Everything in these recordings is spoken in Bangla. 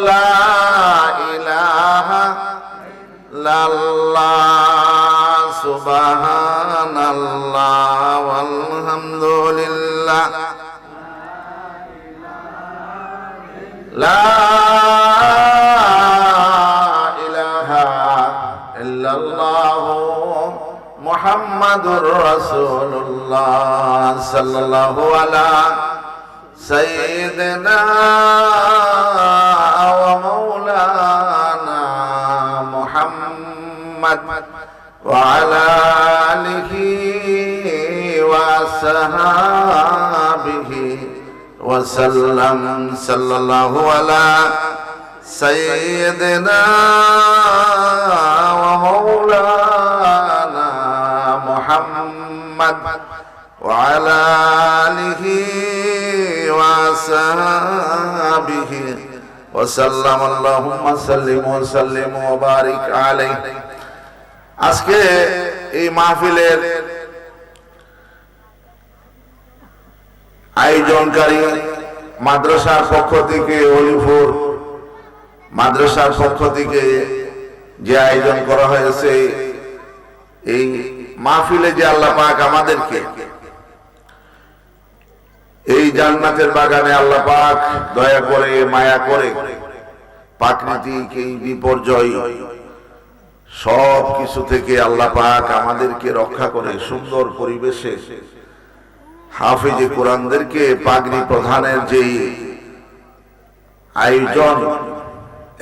লা ইলাহা ইল্লাল্লাহ সুবহানাল্লাহ ওয়ালহামদুলিল্লাহ লা ইলাহা ইল্লাল্লাহ মুহাম্মাদুর রাসূলুল্লাহ সাল্লাল্লাহু আলা সাইয়্যিদিনা ওয়া মাওলানা মুহাম্মদ ওয়া আলা আলিহি ওয়া সাহবিহি ওয়া সাল্লাম সাল্লাল্লাহু আলা সাইয়্যিদিনা ওয়া মাওলানা মুহাম্মদ ওয়া আলা আলিহি ওয়া সাহবিহি ওয়া সাল্লাম আল্লাহুম্মা সাল্লিম ওয়া সাল্লিম ওয়া বারিক আলাইহি। আজকে এই মাহফিলের আয়োজনকারী মাদ্রাসার পক্ষ থেকে, অলিপুর মাদ্রাসার পক্ষ থেকে যে আয়োজন করা হয়েছে, এই মাহফিলে যে আল্লাহ পাক আমাদেরকে এই জান্নাতের বাগানে আল্লাহ পাক দয়া করে মায়া করে প্রাকৃতিক এই বিপর্যয় সব কিছু থেকে আল্লাহ পাক আমাদেরকে রক্ষা করে সুন্দর পরিবেশে হাফেজে কোরআনদেরকে পাগড়ি প্রদানের যেই আয়োজন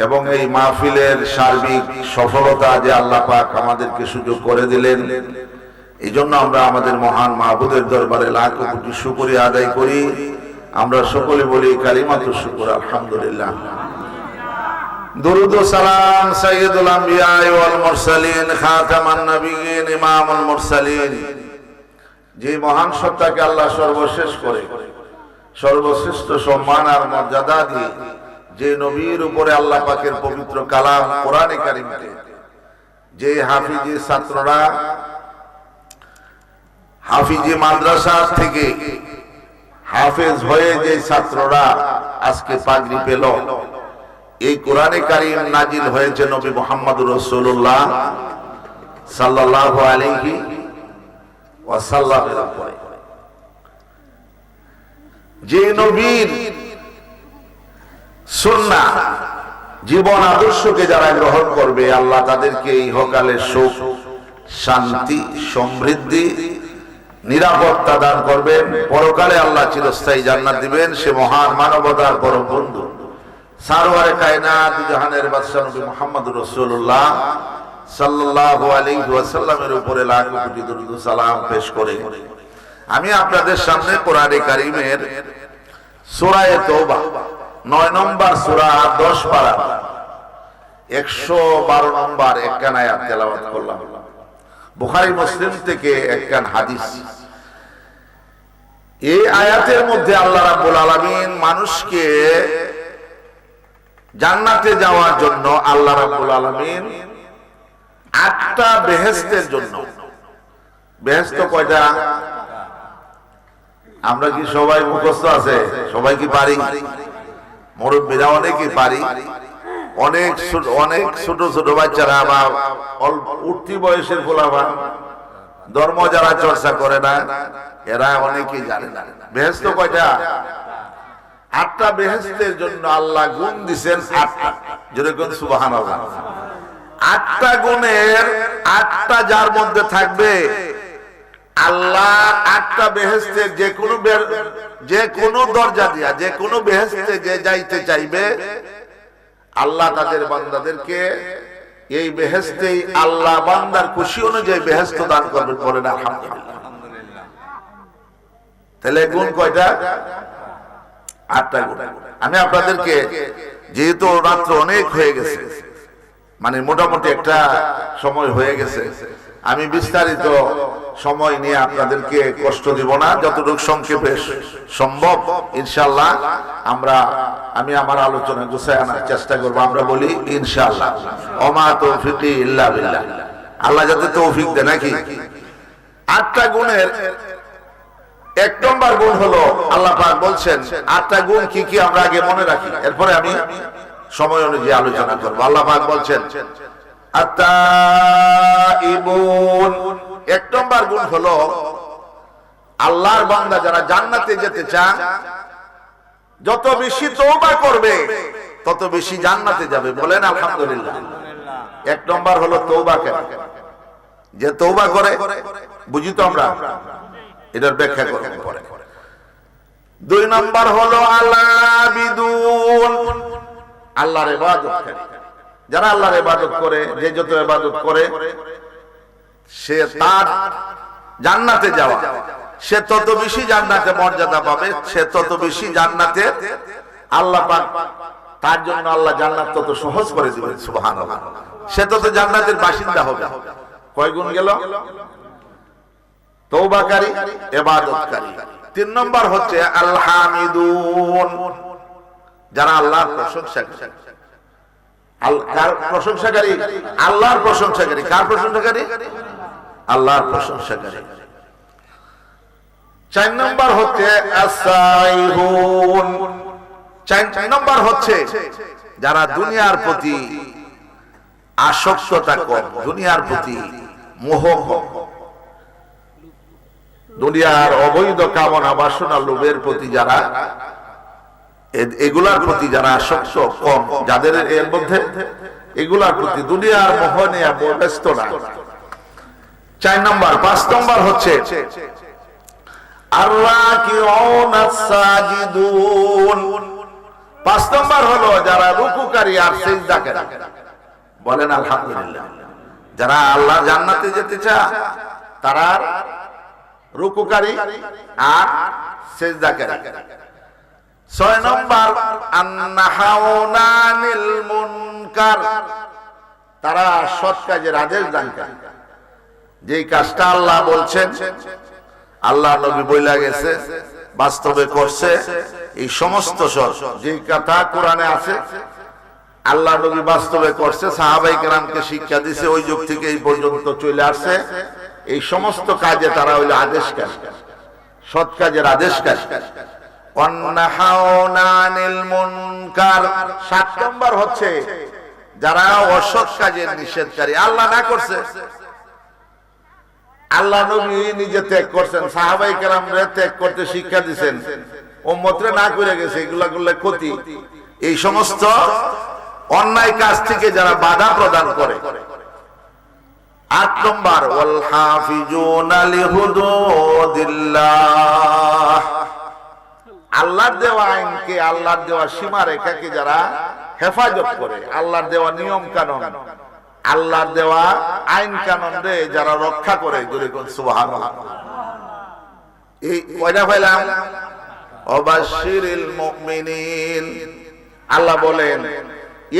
এবং এই মাহফিলের সার্বিক সফলতা যে আল্লাহ পাক আমাদেরকে সুযোগ করে দিলেন, এই জন্য আমরা আমাদের মহান মাহবুদের দরবারে লাখ কোটি শুকরিয়া আদায় করি। আমরা সকলে বলি কালিমাতুশ শুকর আলহামদুলিল্লাহ। দুরুদ ও সালাম সাইয়্যিদুল আম্বিয়া ওয়াল মুরসালিন খাতামান নবিয়্যিন ইমামুল মুরসালিন, যে মহান সত্তাকে আল্লাহ সর্বশেষ করে সর্বশ্রেষ্ঠ সম্মান আর মর্যাদা দিয়ে যে নবীর উপরে আল্লাহ পাকের পবিত্র কালাম কোরআনে কারীমকে যে হাফিজি ছাত্ররা হাফিজি মাদ্রাসা থেকে হাফেজ হয়ে যে ছাত্ররা আজকে পাগড়ি পেল, এই কোরআনে কারীম নাজিল হয়েছে নবী মুহাম্মদুর রাসূলুল্লাহ সাল্লাল্লাহু আলাইহি ওয়াসাল্লামের উপরে। যে নবীর সুন্নাহ জীবন আদর্শকে যারা গ্রহণ করবে, আল্লাহ তাদেরকে ইহকালে সুখ শান্তি সমৃদ্ধি নিরাপত্তা দান করবেন, পরকালে আল্লাহ চিরস্থায়ী জান্নাত দিবেন। সে মহান মানবতার পরম বন্ধু সারওয়ারে কায়নাত জাহানের বাদশা নবী মুহাম্মদুর রাসূলুল্লাহ সাল্লাল্লাহু আলাইহি ওয়াসাল্লামের উপরে লাখ কোটি দরুদ ও সালাম পেশ করে আমি আপনাদের সামনে কোরআনে কারীমের সূরা তওবা 9 নম্বর সূরা 10 পারা 112 নম্বর একখান আয়াত তেলাওয়াত করলাম। বুখারী মুসলিম থেকে একখান হাদিস। এই আয়াতের মধ্যে আল্লাহ রাব্বুল আলামিন মানুষকে জান্নাতে যাওয়ার জন্য আল্লাহ রাব্বুল আলামিন 8টা বেহেশতের জন্য, বেহেশত কয়টা আমরা কি সবাই মুখস্থ আছে? সবাই কি পারি? মুরব্বিরা অনেকেই পারি, অনেক ছোট ছোট বাচ্চারা বা উঠতি বয়সের পোলাপান ধর্ম যারা চর্চা করে না এরা অনেকেই জানে না। বেহেশত কয়টা? 8টা বেহেশতের জন্য আল্লাহ গুণ দিবেন 8টা। যেরকম সুবহানাল্লাহ। 8টা গুণের 8টা যার মধ্যে থাকবে, আল্লাহ 8টা বেহেশতের যে কোনো দরজা দিয়া যে কোনো বেহেশতে যে যাইতে চাইবে, আল্লাহ তাদের বান্দাদেরকে এই বেহেশতেই আল্লাহ বান্দার খুশি অনুযায়ী বেহেশত দান করবেন। বলেন আলহামদুলিল্লাহ। তাহলে গুণ কয়টা? 8টা গুণ। আমি আপনাদেরকে, যেহেতু রাত্র অনেক হয়ে গেছে, মানে মোটামুটি একটা সময় হয়ে গেছে, আমি বিস্তারিত সময় নিয়ে আপনাদেরকে কষ্ট দিব না, যতটুকু সংক্ষেপে সম্ভব ইনশাআল্লাহ আমি আমার আলোচনা গুছায় আনার চেষ্টা করব। আমরা বলি ইনশাআল্লাহ, ওমা তৌফিকি ইল্লা বিল্লাহ। আল্লাহ যাতে তৌফিক দেয় নাকি। 8টা গুণের 1 নম্বর গুণ হলো, আল্লাহ পাক বলছেন 8টা গুণ কি কি আমরা আগে মনে রাখি, এরপরে আমি সময় অনুযায়ী আলোচনা করবো। আল্লাহ পাক বলছেন আত-তাইবুন, এক নম্বর গুণ হলো আল্লাহর বান্দা যারা জান্নাতে যেতে চায় যত বেশি তওবা করবে তত বেশি জান্নাতে যাবে। বলেন আলহামদুলিল্লাহ। এক নম্বর হলো তওবা করা, যে তওবা করে বুঝি তো আমরা, এটার ব্যাখ্যা করব পরে। দুই নম্বর হলো আল-আবিদুন, আল্লাহর ইবাদতকারী। যারা আল্লাহর ইবাদত করে, যে যত ইবাদত করে সে তার জান্নাতে যাওয়া, সে তত বেশি জান্নাতে মর্যাদা পাবে, সে তত বেশি জান্নাতে আল্লাহ পাক তার জন্য আল্লাহ জান্নাত তত সহজ করে দিবেন। সুবহানাল্লাহ। সে তত জান্নাতের বাসিন্দা হবে। কয় গুণ গেল? তওবাকারী, ইবাদতকারী। তিন নম্বর হচ্ছে আল হামিদুন, যারা আল্লাহর প্রশংসাকারী। কার প্রশংসাকারী? আল্লাহর প্রশংসাকারী। কার প্রশংসাকারী? আল্লাহর প্রশংসাকারী। চার নম্বর হচ্ছে আস-সাইহুন, চার নম্বর হচ্ছে যারা দুনিয়ার প্রতি আসক্ততা কম, দুনিয়ার প্রতি মোহ কম, দুনিয়ার অবৈধ কামনা বাসনা লোভের প্রতি যারা, এগুলার প্রতি যারা আসক্ত কম, যাদের এর মধ্যে এগুলার প্রতি দুনিয়ার মোহ নিয়ে ব্যস্ত না। চার নম্বর। পাঁচ নম্বর হচ্ছে আর-রাকিউন আস-সাজিদুন, পাঁচ নম্বর হলো যারা রুকুকারী আর সিজদাকারী। বলেন আলহামদুলিল্লাহ। যারা আল্লাহ জান্নাতে যেতে চায় তারা রুকুকারী আর সিজদাকারী। ছয় নম্বর আন-নাহাউনা আনিল মুনকার, তারা সৎ কাজের আদেশ দানকারী। যেই কাজটা আল্লাহ বলছেন, আল্লাহ নবী বইলা গেছে, বাস্তবে করছে, এই সমস্ত যে কথা কোরআনে আছে আল্লাহ নবী বাস্তবে করছে, সাহাবায়ে কেরামকে শিক্ষা দিয়েছে, ওই যুগ থেকে এই পর্যন্ত চলে আসছে। এই সমস্ত কাজে তারা হইল আদেশকারী, সৎ কাজের আদেশকারী। ওয়ান্নাহাউনা আনিল মুনকার। ৭ নম্বর হচ্ছে যারা অসৎ কাজের নিষেধকারী। আল্লাহ না করছে, আল্লাহ নবী নিজে ত্যাগ করছেন, সাহাবায়ে কেরামরে ত্যাগ করতে শিক্ষা দিয়েছেন, উম্মতরে না করে গেছে, এগুলা করলে ক্ষতি। এই সমস্ত অন্যায় কাজ থেকে যারা বাধা প্রদান করে। ৮ নম্বর ওয়াল হাফিজুনা লিহুদুদিল্লাহ, আল্লাহর দেওয়া আইনকে, আল্লাহর দেওয়া সীমা রেখাকে যারা হেফাজত করে, আল্লাহর দেওয়া নিয়ম কানুন, আল্লাহর দেওয়া আইন কানুন রে যারা রক্ষা করে, জোরে কোন সুবহানাল্লাহ। এই কয়টা পাইলাম? ওয়াবাশশিরিল মুমিনিন। আল্লাহ বলেন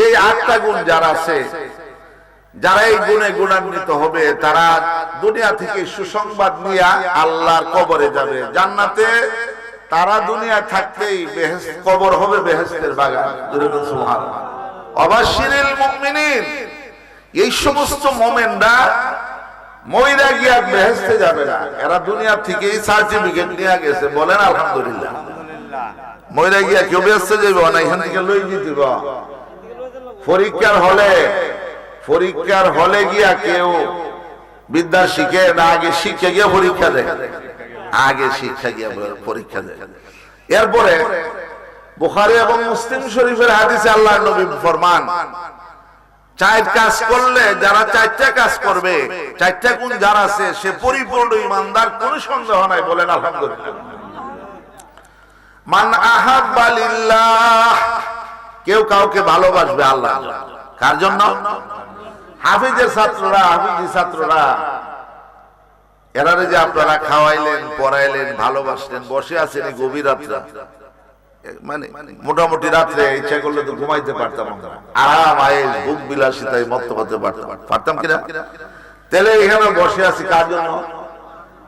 এই ৮টা গুণ যারা আছে, যারা এই গুণে গুণান্বিত হবে, তারা দুনিয়া থেকে সুসংবাদ নিয়ে আল্লাহর কবরে যাবে। জান্নাতে তারা দুনিয়া থাকতেই বেহেশত, কবর হবে বেহেশতের বাগান। জোরে বলুন সুবহানাল্লাহ। ওয়াবাশশিরিল মুমিনিন, এই সমস্ত মুমিনরা মইরা গিয়া বেহেশতে যাবে না, এরা দুনিয়া থেকেই সার্টিফিকেট নিয়ে গেছে। বলেন আলহামদুলিল্লাহ। মইরা গিয়া কেউ বেহেশতে যাবে না, এখান থেকে লই যেতে বা পরীক্ষার হলে গিয়া কেউ বিদ্যা শিখে না, আগে শিক্ষা গিয়া পরীক্ষা দেয়, আগে শিক্ষা গিয়া পরীক্ষা দেয়। এরপরে বুখারী এবং মুসলিম শরীফের হাদিসে আল্লাহর নবী ফরমান, ৪ কাজ করলে যারা ৪টা কাজ করবে, ৪টা গুণ যার আছে সে পরিপূর্ণ ঈমানদার, কোনো সন্দেহ নাই। বলেন আলহামদুলিল্লাহ। মান আহাব্বা লিল্লাহ, কেউ কাউকে ভালোবাসবে আল্লাহ। কার জন্য? হাফিজের ছাত্ররা, হাফিজি ছাত্ররা, এরারে যে আপনারা খাওয়াইলেন, পড়াইলেন, ভালোবাসলেন, বসে আছেন এই গভীর রাত্রে, মানে মোটামুটি রাত্রে ইচ্ছা করলে তো ঘুমাইতে পারতাম, আরাম আয়েস ভোগ বিলাসিতায় মত্ত হতে পারতাম কিনা? তাহলে এখানে বসে আছি কার জন্য?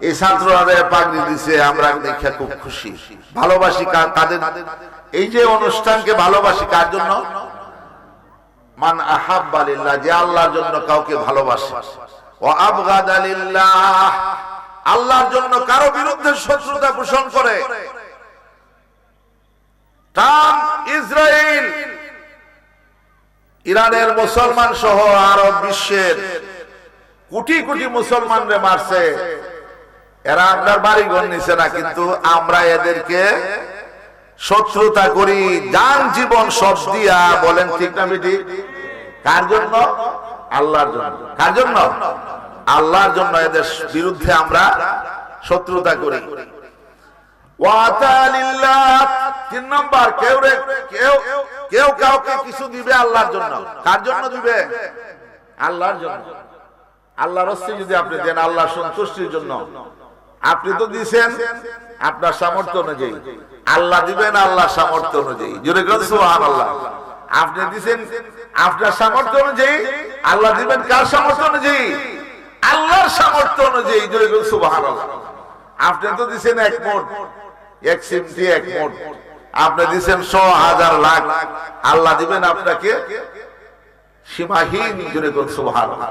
এই ছাত্ররা পাগড়ি দিছে, আমরা দেখে খুব খুশি, ভালোবাসি তাদের। এই যে অনুষ্ঠানকে ভালোবাসি কার জন্য? মান আহাব্বা লিল্লাহ, যে আল্লাহর জন্য কাউকে ভালোবাসে। ওয়া আবগাদা লিল্লাহ, আল্লাহর জন্য কারো বিরুদ্ধে শত্রুতা পোষণ করে। ট্রাম্প, ইসরায়েল ইরানের মুসলমান সহ আরব বিশ্বের কোটি কোটি মুসলমানরে মারছে। এরা আপনার বাড়িঘর নিছে না, কিন্তু আমরা এদেরকে শত্রুতা করি জান জীবন সব দিয়া। বলেন ঠিক না বেটি? কার জন্য? আল্লাহর জন্য। কার জন্য? আল্লাহর জন্য এদের বিরুদ্ধে আমরা শত্রুতা করি। তিন নম্বর, কেউ কাউকে কিছু দিবে আল্লাহর জন্য। কার জন্য দিবে? আল্লাহর জন্য। আল্লাহর রাস্তে যদি আপনি দেন আল্লাহর সন্তুষ্টির জন্য, আপনি তো দিয়েছেন আপনার সামর্থ্য অনুযায়ী, আল্লাহ দিবেন আল্লাহর সামর্থ্য অনুযায়ী। জোরে বলেন সুবহানাল্লাহ। আপনি দিয়েছেন আপনার সামর্থ্য অনুযায়ী, আল্লাহ দিবেন কার সামর্থ্য অনুযায়ী? আল্লাহর সামর্থ্য অনুযায়ী। জোরে বলেন সুবহানাল্লাহ। আপনি তো দিয়েছেন এক মোট, এক সিমটি এক মোট, আপনি দিয়েছেন 100,000 লাখ, আল্লাহ দিবেন আপনাকে সীমাহীন। জোরে বলেন সুবহানাল্লাহ।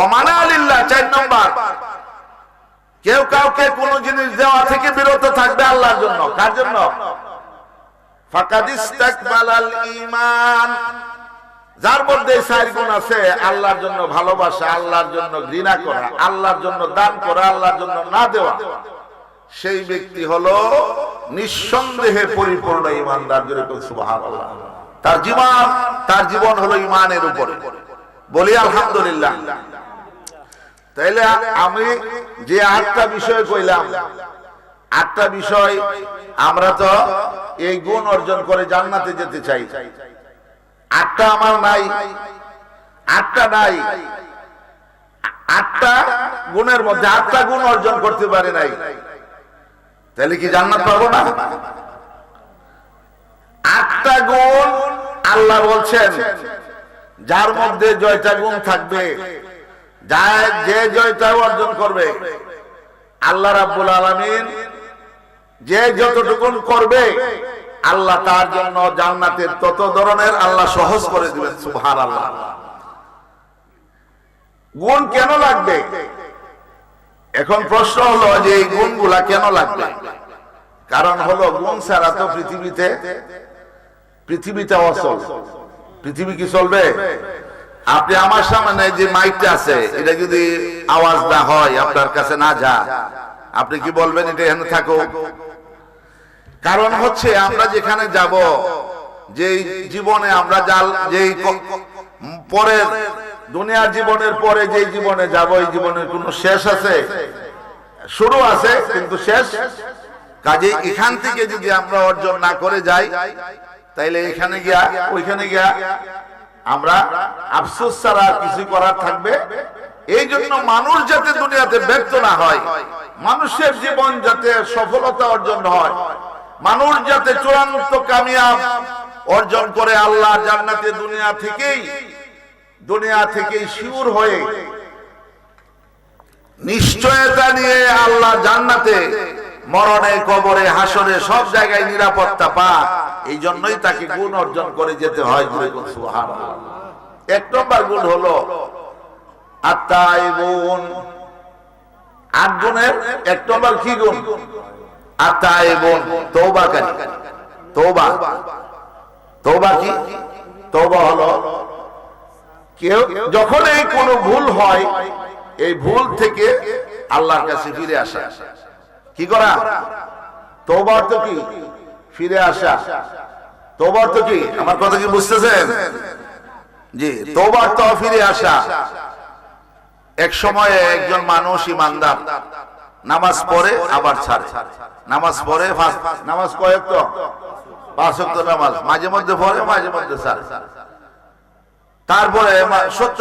ওমানা লিল্লাহ। 4 নম্বর, কেউ কাউকে কোন জিনিস দেওয়া থেকে বিরত থাকবে আল্লাহর জন্য। কার জন্য? ফাকাদ ইস্তাকবালাল ঈমান। যার মধ্যে 4 গুণ আছে, আল্লাহর জন্য ভালোবাসা, আল্লাহর জন্য ঘৃণা করা, আল্লাহর জন্য দান করা, আল্লাহর জন্য না দেওয়া, সেই ব্যক্তি হলো নিঃসন্দেহে পরিপূর্ণ ঈমানদার। জোরে বলুন সুবহানাল্লাহ। তার জীবন হলো ঈমানের উপরে। বলি আলহামদুলিল্লাহ। তাইলে আমি যে 8টা বিষয় কইলাম, 8টা বিষয় আমরা তো এই গুণ অর্জন করে জান্নাতে যেতে চাই। 8টা আমার নাই, 8টা নাই, 8টা গুণের মধ্যে 8টা গুণ অর্জন করতে পারি নাই, তাহলে কি জান্নাত পাবো না? 8টা গুণ আল্লাহ বলছেন, যার মধ্যে 6টা গুণ থাকবে, যে জয়টা অর্জন করবে, আল্লাহ রাব্বুল আলামিন যে যতটুকুন করবে, আল্লাহ তার জন্য জান্নাতের তত ধরনের আল্লাহ সহজ করে দিবেন। সুবহানাল্লাহ। গুণ কেন লাগবে? এখন প্রশ্ন হলো যে এই গুণগুলা কেন লাগবে? কারণ হলো গুণ ছাড়া তো পৃথিবীতে অচল। পৃথিবী কি চলবে? আপনি আমার সামনে যে মাইকটা আছে, এটা যদি আওয়াজ না হয়, আপনার কাছে না যা, আপনি কি বলবেন এটা এখানে থাকো? কারণ হচ্ছে আমরা যেখানে যাব, যেই জীবনে আমরা যেই পরের দুনিয়ার জীবনের পরে যে জীবনে যাব, এই জীবনের কোনো শেষ আছে? শুরু আছে কিন্তু শেষ। কাজে এখান থেকে যদি আমরা অর্জন না করে যাই, তাইলে এখানে গিয়া ওইখানে গিয়া আমরা আফসোস ছাড়া কিছু করার থাকবে। এই জন্য মানুষ যাতে দুনিয়াতে ব্যর্থ না হয়, মানুষের জীবন যাতে সফলতা অর্জন হয়, মানুষ যাতে চূড়ান্ত কামিয়াব অর্জন করে, আল্লাহ জান্নাতে দুনিয়া থেকেই শিওর হয়ে নিশ্চয়তা নিয়ে আল্লাহ জান্নাতে, মরণে, কবরে, হাসরে সব জায়গায় নিরাপত্তা পা, এই জন্যই তাকে গুণ অর্জন করে যেতে হয়। সুবহানাল্লাহ। 1 নম্বর গুণ হলো আত-তাইবুন। 8 গুণের 1 নম্বর কি গুণ? আত-তাইবুন, তওবাকারী। তওবা কি? তওবা হলো কেউ যখন এই কোনো ভুল হয়, এই ভুল থেকে আল্লাহর কাছে ফিরে আসা। কি করা? তওবা অর্থ কি? ফিরে আসা। তওবা অর্থ কি? আমার কথা কি বুঝতেছেন? জি, তওবা অর্থ ফিরে আসা। এক সময়ে একজন মানুষ ইমানদার নামাজ পড়ে আবার ছাড়ে, নামাজ পড়ে, নামাজ কয়েক তো 5 ওয়াক্ত নামাজ, মাঝে মধ্যে পড়ে, মাঝে মধ্যে ছাড়ে। তারপরে সত্য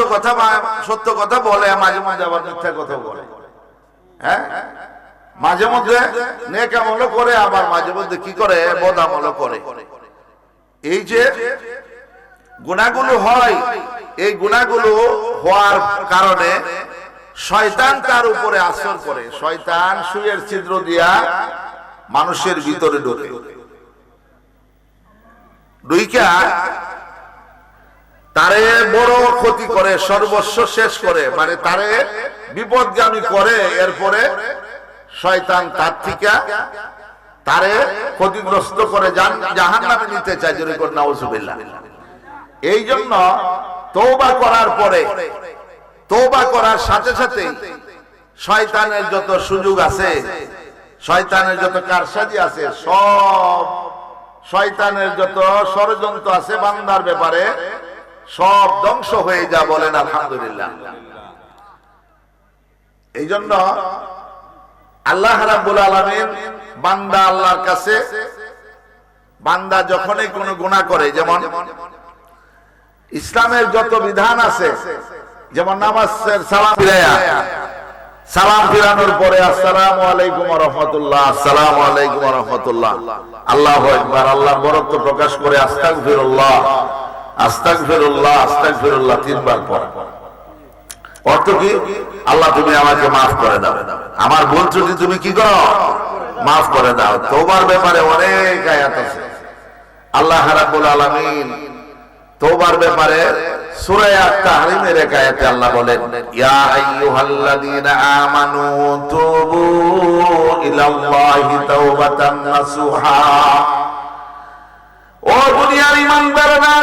কথা বলে, মাঝে মধ্যে আবার মিথ্যা কথা বলে। হ্যাঁ, মাঝে মধ্যে নেক আমল করে, আবার মাঝে মধ্যে কি করে? বদ আমল করে। এই যে গুনাহগুলো হয়, এই গুনাহগুলো হওয়ার কারণে শয়তান তার উপরে আসর করে। শয়তান সুয়ের ছিদ্র দিয়া মানুষের ভিতরে ঢোকে, ঢুইকা তারে বড় ক্ষতি করে, সর্বস্ব শেষ করে, মানে তারে বিপদগামী করে। এরপরে শয়তান তার থেকে তারে ক্ষতিগ্রস্ত করে জাহান্নামে নিতে চায়। জোরে করে নাউজুবিল্লাহ। এই জন্য তওবা করার পরে, তওবা করার সাথে সাথে শয়তানের যত সুযোগ আছে, শয়তানের যত কারসাজি আছে, সব শয়তানের যত ষড়যন্ত্র আছে বান্দার ব্যাপারে সব ধ্বংস হয়ে যা, বলেন আলহামদুলিল্লাহ। এই জন্য আল্লাহ রাব্বুল আলামিন বান্দা আল্লাহর কাছে, বান্দা যখনই কোনো গুনাহ করে, যেমন ইসলামের যত বিধান আছে, যেমন নামাজের সালাম ফিরায়া, সালাম ফিরানোর পরে আসসালামু আলাইকুম ওয়া রাহমাতুল্লাহ, আসসালামু আলাইকুম ওয়া রাহমাতুল্লাহ, আল্লাহু আকবার, আল্লাহর বরত্ব প্রকাশ করে আস্তাগফিরুল্লাহ, আস্তাগফিরুল্লাহ, আস্তাগফিরুল্লাহ তিনবার পড়া। অর্থ কি? আল্লাহ তুমি আমাকে মাফ করে দাও, আমার ভুল ত্রুটি তুমি কি করো, মাফ করে দাও। তওবার ব্যাপারে অনেক আয়াত আছে। আল্লাহ রাব্বুল আলামিন তওবার ব্যাপারে সূরা আত-তাহরিমের এক আয়াতে আল্লাহ বলেন, ইয়া আইয়ুহাল্লাযীনা আমানু তুবু ইলাল্লাহি তাওবাতান নাসুহা। ও দুনিয়ার ঈমানদাররা,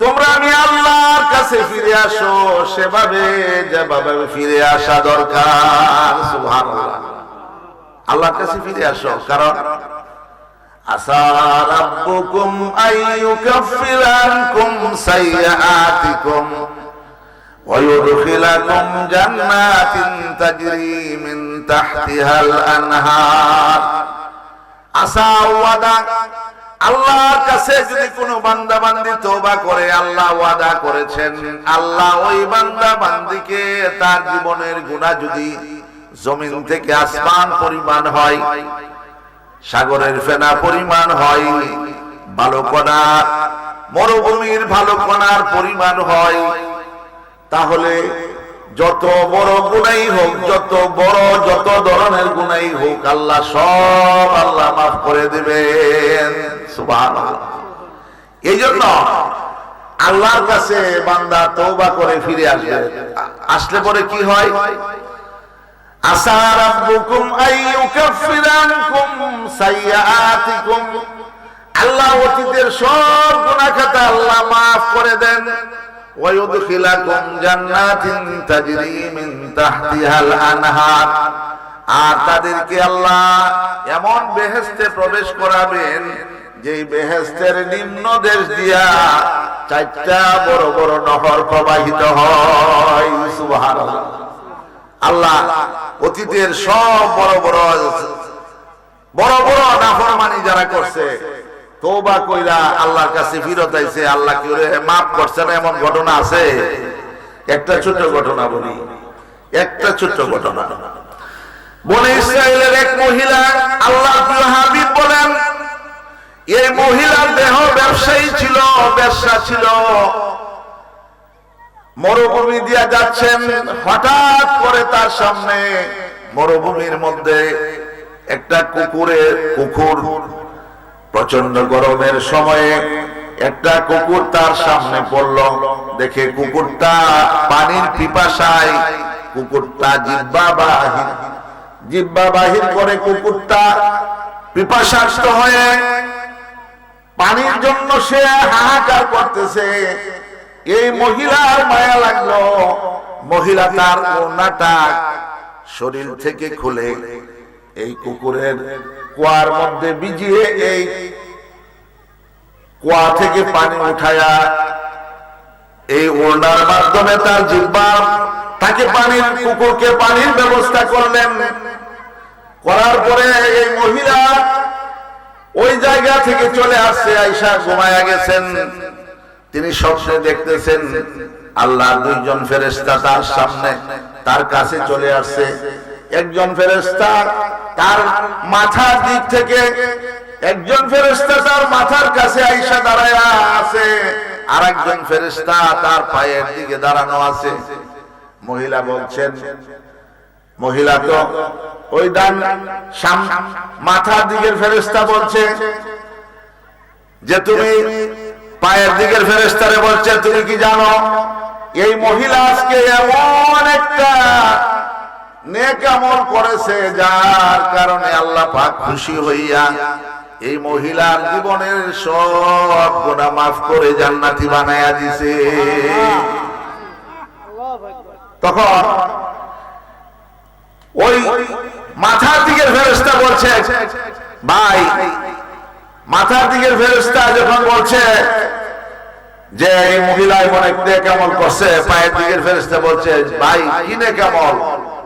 তোমরা আমি আল্লাহর কাছে ফিরে আসো সেভাবে যেভাবে ফিরে আসা দরকার। সুবহানাল্লাহ, আল্লাহর কাছে ফিরে আসো, কারণ আসা রাব্বুকুম আইয়ুকাফিরা আনকুম সাইয়্যাতিকুম ওয়া ইউদখিলাকুম জান্নাতিন তাজরি মিন তাহতিহাল আনহার। আসা ওয়াদা, আল্লাহর কাছে যদি কোনো বান্দা বান্দি তওবা করে, আল্লাহ ওয়াদা করেছেন, আল্লাহ ওই বান্দা বান্দিকে তার জীবনের গুনাহ যদি জমিন থেকে আসমান পরিমাণ হয়, সাগরের ফেনা পরিমাণ হয়, বালুকণা মরুভূমির বালুকণার পরিমাণ হয়, তাহলে যত বড় গুনাহই হোক, যত বড় যত ধরনের গুনাহই হোক, আল্লাহ সব আল্লাহ মাফ করে দিবেন। সুবহানাল্লাহ। এই জন্য আল্লাহর কাছে বান্দা তওবা করে ফিরে আসবে, আসলে পরে কি হয়? আসা রাব্বুকুম আইয়ুকাফিরা আনকুম সাইয়্যাতিকুম, আল্লাহ অতীতের সব গুনাহ খাতা আল্লাহ মাফ করে দেন। ওয়া ইউদখিলাকুম জান্নাতিন তাজরি মিন তাহতিহাল আনহার, আর তাদেরকে আল্লাহ এমন বেহেশতে প্রবেশ করাবেন যে বেহেশতের নিম্ন দেশ দিয়া চারটা বড় বড় নহর প্রবাহিত হয়। সুবহানাল্লাহ। আল্লাহ অতীতের সব বড় বড় নাফরমানি যারা করছে, তওবা কইরা আল্লাহর কাছে ফিরত আইছে, আল্লাহ কি ওরে মাফ করছে না, এমন ঘটনা আছে? একটা ছোট ঘটনা বলি, একটা ছোট ঘটনা। বনে ইসরাইলের এক মহিলা, আল্লাহর প্রিয় হাবিব বলেন, এই মহিলার দেহ ব্যবসায়ী ছিল, ব্যবসা ছিল। মরুভূমি দিয়া যাচ্ছেন, হঠাৎ করে তার সামনে মরুভূমির মধ্যে একটা কুকুর, প্রচন্ড গরমের সময়ে একটা কুকুর তার সামনে পড়ল। দেখে কুকুরটা পানির পিপাসায়, কুকুরটা জিহ্বা বাহির করে, কুকুরটা পিপাসার্ত হয়ে পানির জন্য সে হাহাকার করতেছে। এই মহিলার মায়া লাগলো, মহিলা তার ওড়নাটা শরীর থেকে খুলে এই কুকুরের কুয়ার মধ্যে ভিজিয়ে এই কুয়া থেকে পানি উঠায়া এই ওড়নার মাধ্যমে তার জিহ্বা তাকে কুকুরকে পানির ব্যবস্থা করলেন। করার পরে এই মহিলা ওই জায়গা থেকে চলে আসছে, আয়েশা ঘুমায়া গেছেন। তিনি স্বপ্নে দেখতেছেন আল্লাহ দুইজন ফেরেশতা তার সামনে, তার কাছে চলে আসছে। একজন ফেরেশতা তার মাথার দিক থেকে, একজন ফেরেশতা তার মাথার কাছে আয়েশা দাঁড়ায়া আছে, আর একজন ফেরেশতা তার পায়ের দিকে দাঁড়ানো আছে। মহিলা বলছেন, মহিলা তো ওই ডান মাথার দিকের ফেরেশতা বলছে যে তুমি পায়ের দিকের ফেরেশতারে বলছে, তুমি কি জানো এই মহিলা আজকে এমন একটা নেক আমল করেছে যার কারণে আল্লাহ পাক খুশি হইয়া এই মহিলার জীবনের সব গুনাহ মাফ করে জান্নাতি বানায়া দিছে। তখন ওই মাথার দিকের ফেরেশতা বলছে, ভাই মাথার দিকের ফেরেশতা যখন বলছে যে এই মহিলা অনেক নেক আমল করছে, পায়ের দিকের ফেরেশতা বলছে ভাই কি নেক আমল,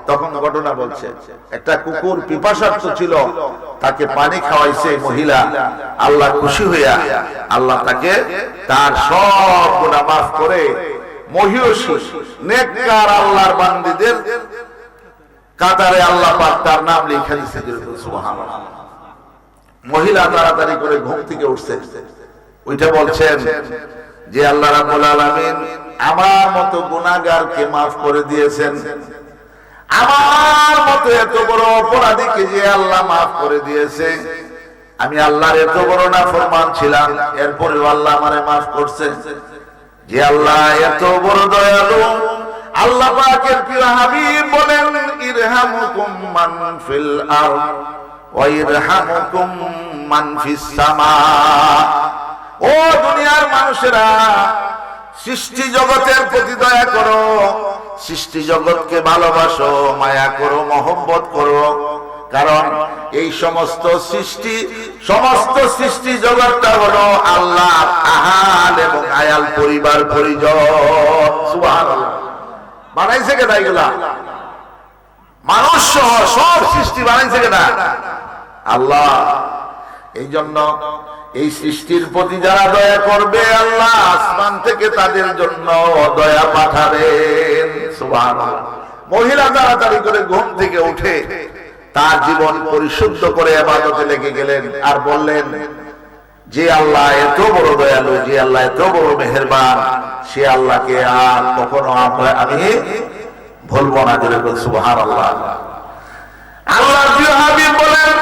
তখন ঘটনা বলছে একটা কুকুর পিপাসার্থ ছিল, তাকে পানি খাওয়াইছে মহিলা, আল্লাহ খুশি হইয়া আল্লাহ তাকে তার সব গুনাহ মাফ করে মহিয়সী নেককার আল্লাহর বান্দীদের কাতারে আল্লাহ পাক তার নাম লিখে দিয়েছে। সুবহানাল্লাহ। মহিলা তাড়াতাড়ি করে ঘুম থেকে উঠছে, ওইটা বলছেন যে আল্লাহ রাব্বুল আলামিন আমার মতো গুনাহগারকে maaf করে দিয়েছেন, আমার মতো এত বড় অপরাধীকে যে আল্লাহ maaf করে দিয়েছে। আমি আল্লাহর এত বড় নাফরমান ছিলাম, এরপরেও আল্লাহ আমারে maaf করছে। যে আল্লাহ এত বড় দয়ালু, আল্লাহ পাকের প্রিয় হাবিব বলেন ইরহামুকুম মান ফিল আরদ ওয়া ইরহামুকুম মান ফিস সামা। ও দুনিয়ার মানুষেরা, সৃষ্টি জগতের প্রতি দয়া করো, সৃষ্টি জগৎকে ভালোবাসো, মায়া করো, মহব্বত করো, কারণ এই সমস্ত সৃষ্টি জগৎটা হলো আল্লাহ আহাল এবং আয়াল পরিবার পরিজন। সুবহানাল্লাহ। বানাইছে কেনা এগুলা? মানুষ সহ সব সৃষ্টি বানাইছে কেনা? আল্লাহ। এই জন্য এই সৃষ্টির প্রতি যারা দয়া করবে, আল্লাহ আসমান থেকে তাদের জন্য দয়া পাঠাবেন। সুবহানাল্লাহ। মহিলা তাড়াতাড়ি করে ঘুম থেকে উঠে তার জীবন পরিশুদ্ধ করে ইবাদতে লেগে গেলেন, আর বললেন যে আল্লাহ এত বড় দয়ালু, যে আল্লাহ এত বড় মেহেরবান, সে আল্লাহকে আর কখনো আমি ভুলবো না। সুবহানাল্লাহ। আল্লাহর প্রিয় হাবিব বলেন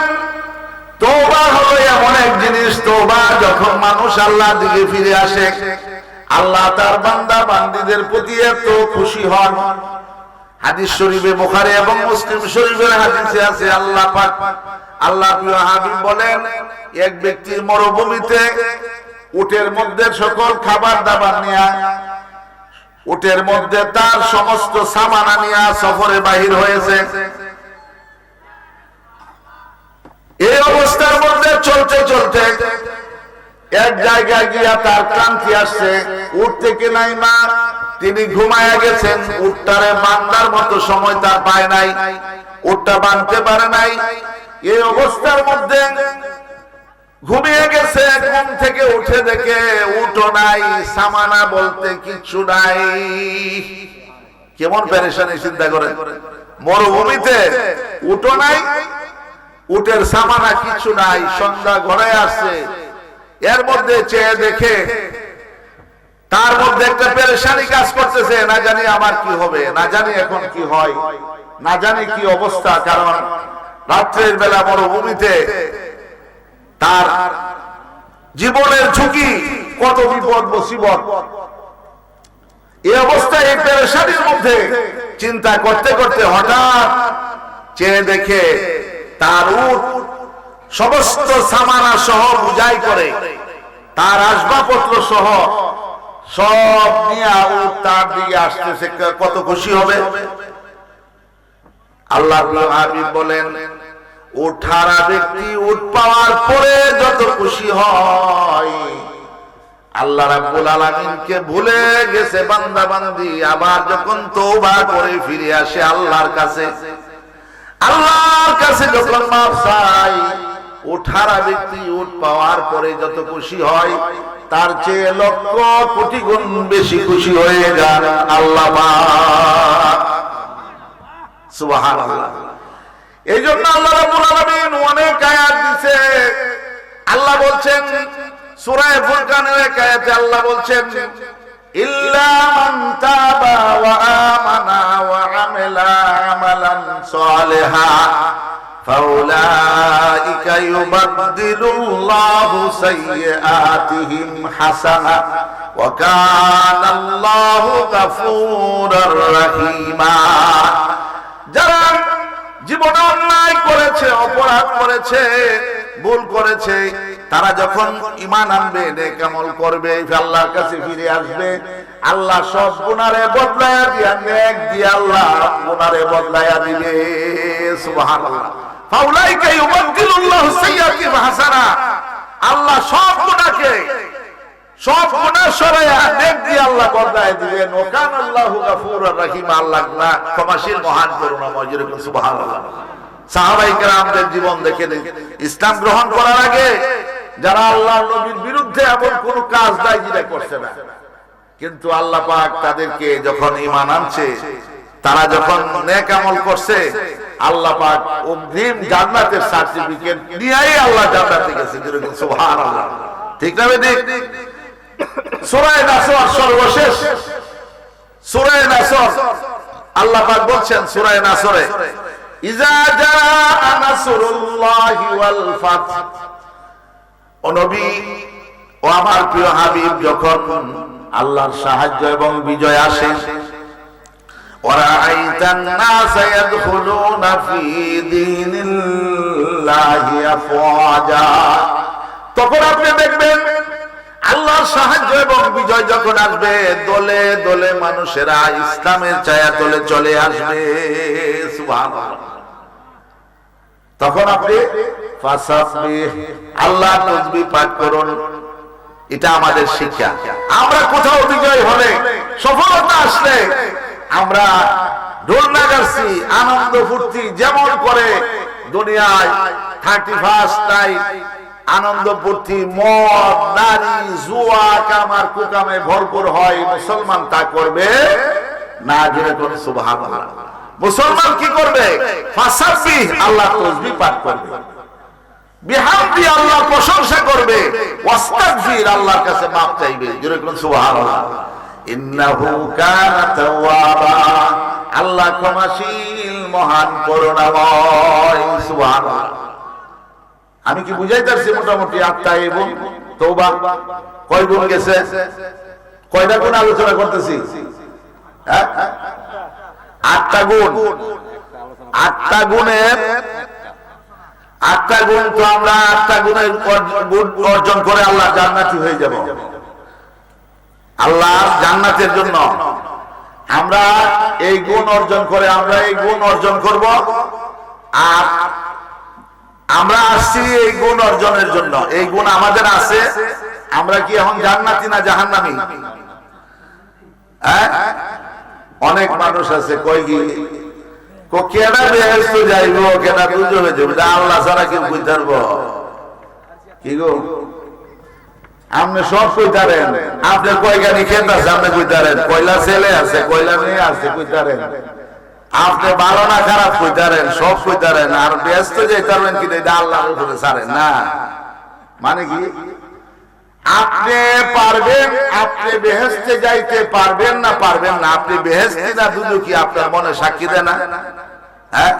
তওবা হলো এমন এক জিনিস, তওবা যখন মানুষ আল্লাহর দিকে ফিরে আসে, আল্লাহ তার বান্দা বান্দীদের প্রতি এত খুশি হন। হাদিস শরীফে বুখারী এবং মুসলিম শরীফের হাদিসে আছে, আল্লাহ পাক আল্লাহর প্রিয় হাবিব বলেন এক ব্যক্তির মরুভূমিতে উটের মধ্যে সকল খাবার দাবার নিয়ে, উটের মধ্যে তার সমস্ত সামান নিয়ে সফরে বাহির হয়েছে। এই অবস্থার মধ্যে চলতে চলতে এক জায়গায় গিয়া তার ক্লান্তি আসছে, উট থেকে নাইমা তিনি ঘুমায়া গেছেন। উটটারে বান্ধার মতো সময় তার পায় নাই, উটটা বাঁধতে পারে নাই। এই অবস্থার মধ্যে ঘুমিয়ে গেছে, ঘুম থেকে উঠে দেখে উটও নাই, সামানা বলতে কিচ্ছু নাই। কেমন পেরেশানি চিন্তা করে, মরুভূমিতে উটও নাই, উটের সামানা কিছু নাই, সন্ধ্যা ঘরে আসছে। এর মধ্যে চেয়ে দেখে তার মধ্যে একটা পেরেশানি কাজ করতেছে, না জানি আমার কি হবে, না জানি এখন কি হয়, না জানি কি অবস্থা। কারণ রাত্রের বেলা মরুভূমিতে তার জীবনের ঝুঁকি, কত বিপদ মুসিবত। এই অবস্থায় এই পেরেশানির মধ্যে চিন্তা করতে করতে হঠাৎ চেয়ে দেখে তার উট সমস্ত সামানা সহ বুঝাই করে, তার আসবাবপত্র সহ সব নিয়ে উট তার দিকে আসতেছে। কত খুশি হবে। আল্লাহর হাবিব বলেন উট হারা ব্যক্তি উট পাওয়ার পরে যত খুশি হয়, আল্লাহ রাব্বুল আলামিনকে ভুলে গেছে বান্দা বান্দি আবার যখন তওবা করে ফিরে আসে আল্লাহর কাছে, আল্লাহর কাছে যখন মাফ চায়, উঠারা ব্যক্তি উট পাওয়ার পরে যত খুশি হয়, তার চেয়ে লক্ষ কোটি গুণ বেশি খুশি হয়ে যান আল্লাহ পাক। সুবহানাল্লাহ। এই জন্য আল্লাহ রাব্বুল আলামিন অনেক আয়াত দিয়েছে। আল্লাহ বলছেন সূরা ফুরকানের এক আয়াতে আল্লাহ বলছেন ইল্লা মান তাবা ওয়া আমানা ওয়া আমিলা আমালান সালিহান ফাউলাইকা ইউবাদদিলুল্লাহু সাইয়্যাতিহিম হাসানাত ওয়া কানাল্লাহু গফুরুর রহিমা। যারা জীবনে অন্যায় করেছে, অপরাধ করেছে, ভুল করেছে, তারা যখন ঈমান আনবে, নেক আমল করবে, আল্লাহর কাছে ফিরে আসবে, আল্লাহ সব গুনারে বদলায়া দিয়া নেক দিয়ে আল্লাহ গুনারে বদলায়া দিবে। সুবহানাল্লাহ। ফাউলাইকা ইউবাদদিলুল্লাহু সাইয়্যাতিহিম হাসানাত। আল্লাহ সব গুনাহ সরায়া নেক দিয়ে আল্লাহ বদলায়া দিবেন। ওয়া কানাল্লাহু গফুরুর রহিম। আল্লাহ ক্ষমাশীল মহান করুণাময়। সুবহানাল্লাহ। সাহাবায়ে কেরামদের জীবন দেখে ইসলাম গ্রহণ করার আগে যারা আল্লাহর নবীর বিরুদ্ধে এমন কোন কাজ নাই যেটা করছে না, কিন্তু আল্লাহ পাক তাদেরকে যখন ঈমান আনছে, তারা যখন নেক আমল করছে, আল্লাহ পাক অগ্রিম জান্নাতের সার্টিফিকেট নিয়েই আল্লাহ জান্নাতে গেছে। সুবহানাল্লাহ। ঠিক না ঠিক? সূরা নাসর সর্বশেষ সূরা নাসর, আল্লাহ পাক বলছেন সূরা নাসরে, ইজা জাআ নাসরুল্লাহি ওয়াল ফাত। ও নবী, ও আমার প্রিয় হাবিব, যখন আল্লাহর সাহায্য এবং বিজয় আসে, ওয়ারাআইতান নাস ইয়াদখুলুনা ফি দীনিল্লাহি আফওয়াজা। তখন আপনি দেখবেন আল্লাহর সাহায্য এবং বিজয় যখন আসবে, দলে দলে মানুষেরা ইসলামের ছায়াতলে চলে আসবে। সুবহানাল্লাহ। তখন আপনি ফাসাব্বিহ, আল্লাহর তাসবিহ পাঠ করুন। এটা আমাদের শিক্ষা। আমরা কোথাও বিজয় হলে, সফলতা আসলে আমরা ঢোল নাগাচ্ছি, আনন্দ ফুর্তি যেমন করে দুনিয়ায় 31 নাইট আনন্দ ফুর্তি, মদ, নারী, জুয়া, কামার কুকামে ভরপুর হয়, মুসলমান তা করবে না। যেরকম সুবহানাল্লাহ। মুসলমান কি করবে? ফাসাব্বিহ, আল্লাহ তাসবিহ পাঠ করবে, বিহামদি, আল্লাহ প্রশংসা করবে, ওয়াস্তাগফির, আল্লাহর কাছে মাফ চাইবে। যেরকম সুবহানাল্লাহ। ইন্নাহু কানা তাওয়াবা, আল্লাহ ক্ষমাশীল মহান করুণাময়। সুবহানাল্লাহ। আমি কি বুঝাইতাছি? মোটামুটি আটটা এবং তওবা কয় গুণ গেছে? কয়টা গুণ আলোচনা করতেছি? হ্যাঁ, 8টা গুণ। 8টা গুণের 8টা গুণ তো আমরা 8টা গুণের গুণ অর্জন করে আল্লাহ জান্নাতি হয়ে যাব। আল্লাহ জান্নাতের জন্য আমরা এই গুণ অর্জন করে আমরা এই গুণ অর্জন করব। আর আমরা আসছি এই গুণ অর্জনের জন্য। এই গুণ আমাদের আছে। আমরা কি এখন জান্নাতি না জাহান্নামী? হ্যাঁ, অনেক মানুষ আছে কই কি কেনা বেহেশতে যাইব, কেনা দুজনে যাইব, আল্লাহ ছাড়া কেউ কইতে পারবো? কি গো, আপনি সব কইতারেন। আপনার কয়গানি খেত আছে, আপনি কইতারেন। কয়লা ছেলে আছে, কয়লা মেয়ে আছে, কইতারেন। আপনি ভালো না খারাপ কইতারেন, সব কইতারেন। আর ব্যস্ত যাইতারেন কি আল্লাহর উপরে ছাড়েন না। মানে কি, আপনি পারবেন, আপনি বেহেশতে যাইতে পারবেন না পারবেন না। আপনি বেহেশতি না দুদুকি আপনার মনে সাক্ষী দেয় না? হ্যাঁ,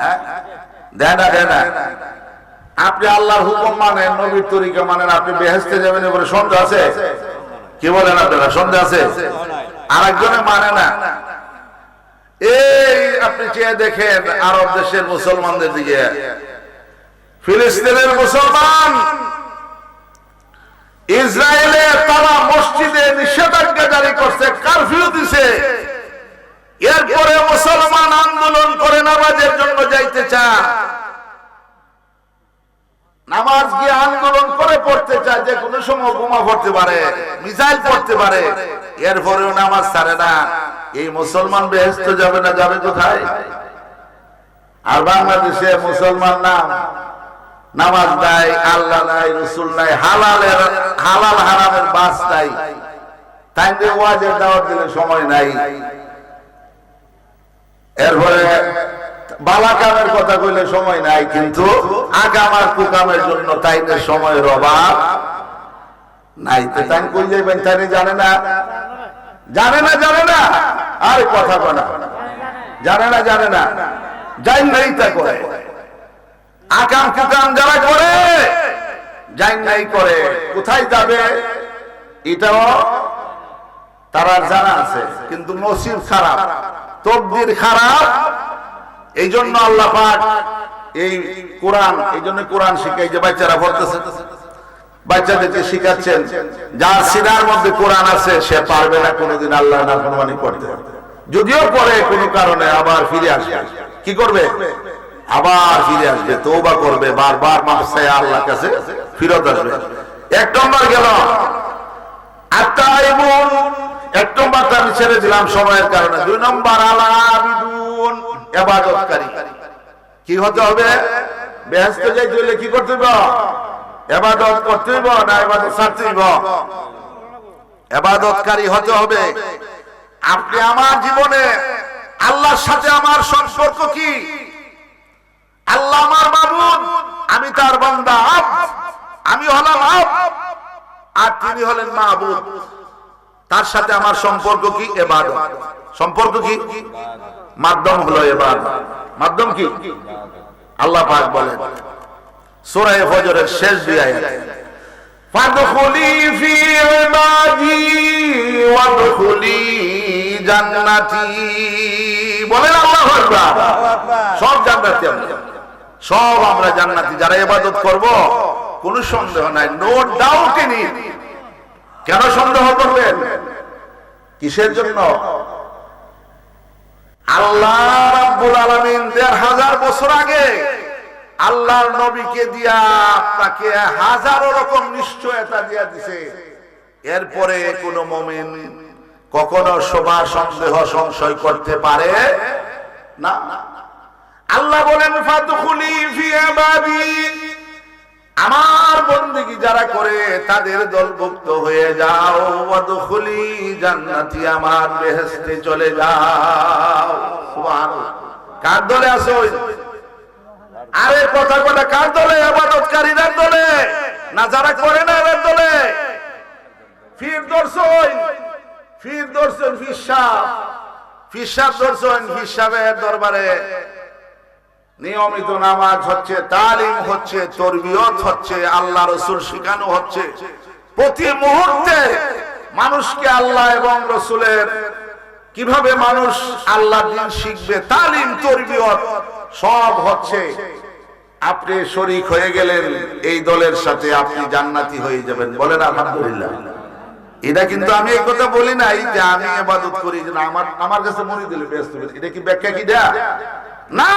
দেয় না, দেয় না। আপনি আল্লাহর হুকুম মানেন, নবীর তরিকা মানেন, আপনি বেহেশতে যাবেন বলে সন্দেহ আছে? কি বলেন আপনারা, সন্দেহ আছে? আরেকজনে মানে না। এই আপনি চেয়ে দেখেন আরব দেশের মুসলমানদের দিকে, ফিলিস্তিনের মুসলমান, ইসরায়েলে তারা মসজিদে নিষেধাজ্ঞা জারি করছে, কারফিউ দিছে। এরপরে মুসলমান আন্দোলন করে নামাজের জন্য যাইতে চায়, নামাজ গিয়ে আন্দোলন করে পড়তে চায়, যে কোনো সময় বোমা পড়তে পারে, মিসাইল পড়তে পারে, এরপরেও নামাজ ছাড়ে না। এই মুসলমান বেহেশতে যাবে না, যাবে কোথায়? আর বাংলাদেশে মুসলমান নাম, নামাজ নাই, আল্লাহ নাই, রসুল নাই, হালাল হারামের বাস নাই, তাই ওয়াজের দাওয়াত দিলে সময় নাই। এরপরে বালা কামের কথা কইলে সময় নাই, কিন্তু আগাম আর কুকামের জন্য তাইদের সময়ের অভাব নাই। তো তাই কই যাইবেন, তাই জানে না, জানে না, জানে না। আর কথা বলা জানে না, জানে না, যাই নাই তা করে। আকাম কুকাম যারা করে, যাই নাই করে, কোথায় যাবে এটাও তারা জানা আছে, কিন্তু নসিব খারাপ, তকদির খারাপ। এই জন্য আল্লাহ পাক এই কোরআন, এই জন্য কোরআন শিখাই যে বাচ্চারা পড়তেছে, বাচ্চাদেরকে শিখাচ্ছেন যার সিনার মধ্যে কোরআন আছে সে পারবে না কোনোদিন আল্লাহ নাফরমানি করতে। যদিও পরে কোনো কারণে আবার ফিরে আসবে, কি করবে? আবার ফিরে আসবে, তওবা করবে, বারবার মাফ চাইয়া আল্লাহর কাছে ফিরত আসবে। এক নম্বর গেল আত-তাইবুন, এক নম্বরটা আমি ছেড়ে দিলাম সময়ের কারণে। দুই নম্বর আল-আবিদুন, ইবাদতকারী। কি হতে হবে? বেহেশতে যাইতে হলে কি করতে হবে? ইবাদত করতে হবে না ইবাদত ছাড়তে হবে? ইবাদতকারী হতে হবে। আপনি আমার জীবনে আল্লাহর সাথে আমার সম্পর্ক কি? আল্লাহ আমার মাবুদ, আমি তার বান্দা, আমি হলাম আব্দ, আর তিনি হলেন মাবুদ। তার সাথে আমার সম্পর্ক কি? ইবাদত। সম্পর্ক কি? মাধ্যম হলো ইবাদত। মাধ্যম কি? আল্লাহ পাক বলেন সূরা ফজরের শেষ দুই আয়াত, ফাদখুলি ফি ইবাদি ওয়াদখুলি জান্নাতি। বলেন আল্লাহু আকবার। সব জান্নাতি আমরা, সব আমরা জান্নাতি যারা ইবাদত করব, কোনো সন্দেহ নাই, নো ডাউট ইন ইট। কেন সন্দেহ করবেন? কিসের জন্য? আল্লাহ রাব্বুল আলামিন ১৫০০ বছর আগে আল্লাহর নবীকে দিয়া আপনাকে হাজারো রকম নিশ্চয়তা দিয়া দিছে। এরপরে কোন মুমিন কখনো শোভা সন্দেহ সংশয় করতে পারে না। আল্লাহ বলেন ফাদখুলি ফি ইবাদি, আমার বন্দেগী যারা করে তাদের দলভুক্ত হয়ে যাও, ওয়াদখুলি জান্নাতি, আমার বেহেশতে চলে যাও। সুবহানাল্লাহ। কার দলে আছো? আরে কথা কথা কার দলে? ইবাদতকারীদের দলে, না যারা করে না এর দলে? ফির দর্শন, ফির দর্শন, ফিসাব, ফিসাব দর্শন, ফিসাবের দরবারে নিয়মিত নামাজ হচ্ছে, তালিম হচ্ছে, তরবিয়ত হচ্ছে, আল্লাহ রাসূল শিখানো হচ্ছে। প্রতি মুহূর্তে মানুষকে আল্লাহ এবং রাসূলের কিভাবে মানুষ আল্লাহর দ্বীন শিখবে, তালিম তরবিয়ত সব হচ্ছে। আপনি শরীক হয়ে গেলেন এই দলের সাথে, আপনি জান্নাতি হয়ে যাবেন। বলেন আলহামদুলিল্লাহ। এটা কিন্তু আমি এই কথা বলি নাই যে আমি ইবাদত করি যে আমার কাছে মনে দিলে ব্যস্ত হবে, এটা কি ব্যাখ্যা কি দেয়া না।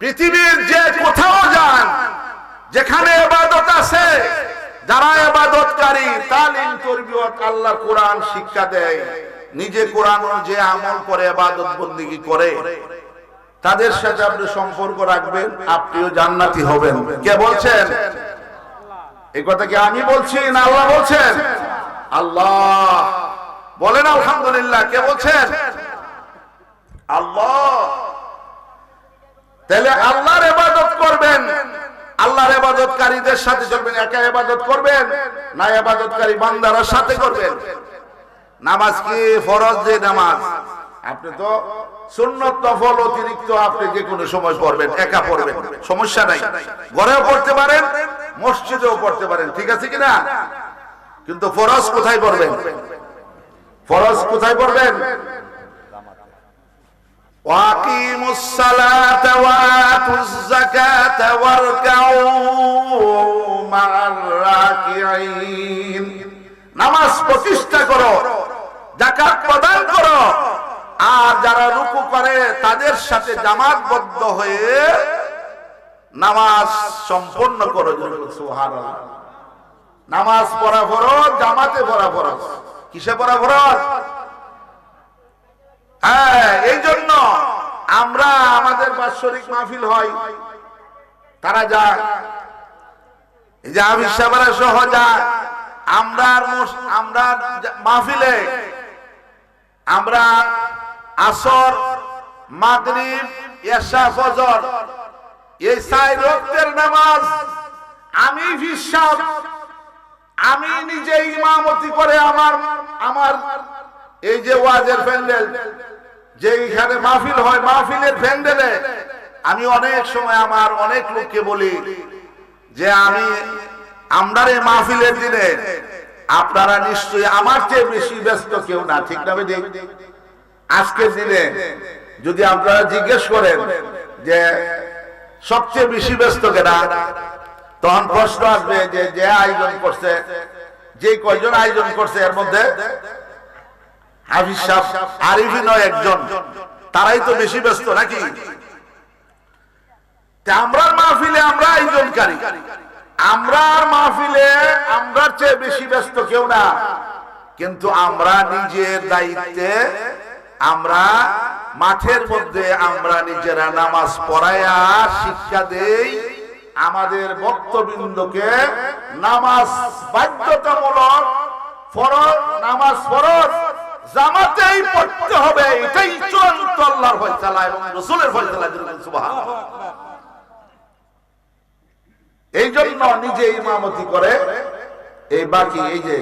পৃথিবীর যে কোথাও যান, যেখানে ইবাদত আছে, যারা ইবাদতকারী, তালিম তরবিয়ত, আল্লাহর কোরআন শিক্ষা দেয়, নিজে কোরআন যে আমল করে, ইবাদত বন্দেগী করে, তাদের সাথে আপনি সম্পর্ক রাখবেন, আপনিও জান্নাতি হবেন। কে বলছেন এই কথা? কি আমি বলছি না আল্লাহ বলছেন? আল্লাহ। বলেন আলহামদুলিল্লাহ। কে বলছেন? আল্লাহ। তাহলে আল্লাহর ইবাদত করবেন, আল্লাহর ইবাদতকারীদের সাথে চলবেন। একা ইবাদত করবেন না ইবাদতকারী বান্দার সাথে করবেন? নামাজ কি ফরজ? যে নামাজ আপনি তো সুন্নত নফল অতিরিক্ত আপনি যে কোনো সময় পড়বেন, একা পড়বেন, সমস্যা নাই। ঘরেও পড়তে পারেন, মসজিদেও পড়তে পারেন, ঠিক আছে কিনা? কিন্তু ফরজ কোথায় পড়বেন? ফরজ কোথায় পড়বেন? ওয়াকিমুস সালাতা ওয়া আতুজ যাকাতা ওয়ারকাউ মা'আর রাকিঈন। নামাজ প্রতিষ্ঠা করো, যাকাত প্রদান করো, আর যারা রুকু করে তাদের সাথে জামাতবদ্ধ হয়ে নামাজ সম্পন্ন করো। সুবহানাল্লাহ। নামাজ পড়া ফরজ, জামাতে পড়া ফরজ। কিসে পড়া ফরজ? হ্যাঁ, এই জন্য আমরা আমাদের বাৎসরিক মাহফিল হয়, তারা যায়, এই যে হাফিজ সাহেবরা সহ যায়। আমরা মাহফিলে আমরা আসর, মাগরিব, ইশা, ফজর, এই 4 ওয়াক্তের নামাজ আমি হিসাব, আমি নিজে ইমামতি করে আমার এই যে ওয়াজের প্যান্ডেল, যেখানে মাহফিল হয়, মাহফিলের প্যান্ডেলে আমি অনেক সময় আমার অনেক লোককে বলি যে আমরা এই মাহফিলের দিনে আপনারা নিশ্চয়ই আমার চেয়ে বেশি ব্যস্ত কেউ না, ঠিক না? আজকের দিনে যদি আপনারা জিজ্ঞেস করেন যে সবচেয়ে বেশি ব্যস্ত কেনা? তখন প্রশ্ন আসবে যে যে আয়োজন করছে, যে কয়জন আয়োজন করছে এর মধ্যে হাফিজ সাহেব আরিফিনও একজন, তারাই তো বেশি ব্যস্ত নাকি? আমরা মাহফিলে আমরা আয়োজনকারী, আমরা মাহফিলে আমরার চেয়ে বেশি ব্যস্ত কেউ না। কিন্তু আমরা নিজের দায়িত্বে আমরা মাঠের মধ্যে আমরা নিজেরা নামাজ পড়াইয়া শিক্ষা দেই আমাদের ভক্তবৃন্দকে। নামাজ বাধ্যতামূলক, ফরজ, নামাজ ফরজ, জামাতেই পড়তে হবে, এটাই চূড়ান্ত আল্লাহর ফয়সালা এবং রাসূলের ফয়সালা। সুবহানাল্লাহ। এই জন্য নিজে ইমামতি করে। এই বাকি এই যে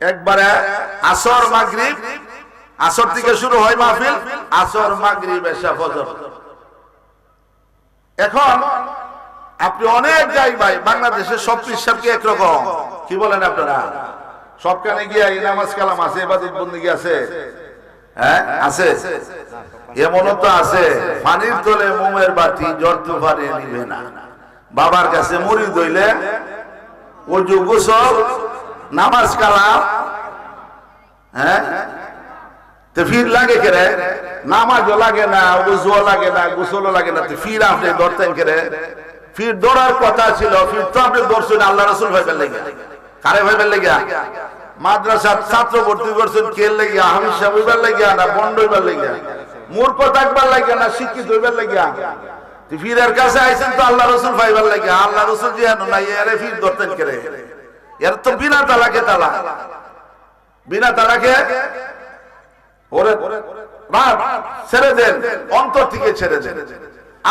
একবারে আসর মাগরিব, আসর থেকে শুরু হয় মাহফিল, আসর মাগরিব এশা ফজর। এখন আপনি অনেক যাই ভাই, বাংলাদেশের সব পিসাবকে একরকম, কি বলেন আপনারা? সবখানে গিয়ে নামাজ কালাম আছে, ইবাদত বন্দেগী আছে, হ্যাঁ আছে। এমনও তো আছে পানির তলে মোমের বাতি জড়তে পারে নিবে না। বাবার কাছে মুরিদ হইলে ওযু গোসল নামাজ কালাম, হ্যাঁ তো ফির লাগে কেরে? নামাজও লাগে না, ওযুও লাগে না, গোসলও লাগে না, তো ফির আপনি ধরতেন কেরে? ফির দৌড়ার কথা ছিল, ফির তো আপনি দৌড়ছেন আল্লাহ রাসূল ভাইবেন লেগে। কারে ভাইবেন লেগে? মাদ্রাসার ছাত্র ভর্তি করছেন কে লেগে? হাফিজ সাহেব হইবার লেগে না বন্ড হইবার লেগে? মূর্খ থাকবার লাগে না শিক্ষিত হইবার লেগে? ফিরের কাছে আইছেন তো আল্লাহ রাসূল ভাইবার লেগে। আল্লাহ রাসূল যে নাই এরে ফির ধরতেন কেরে? এর তো বিনা তালাকে তালা, বিনা তালাকে ওরে ছেড়ে দেন, অন্তর থেকে ছেড়ে দেন।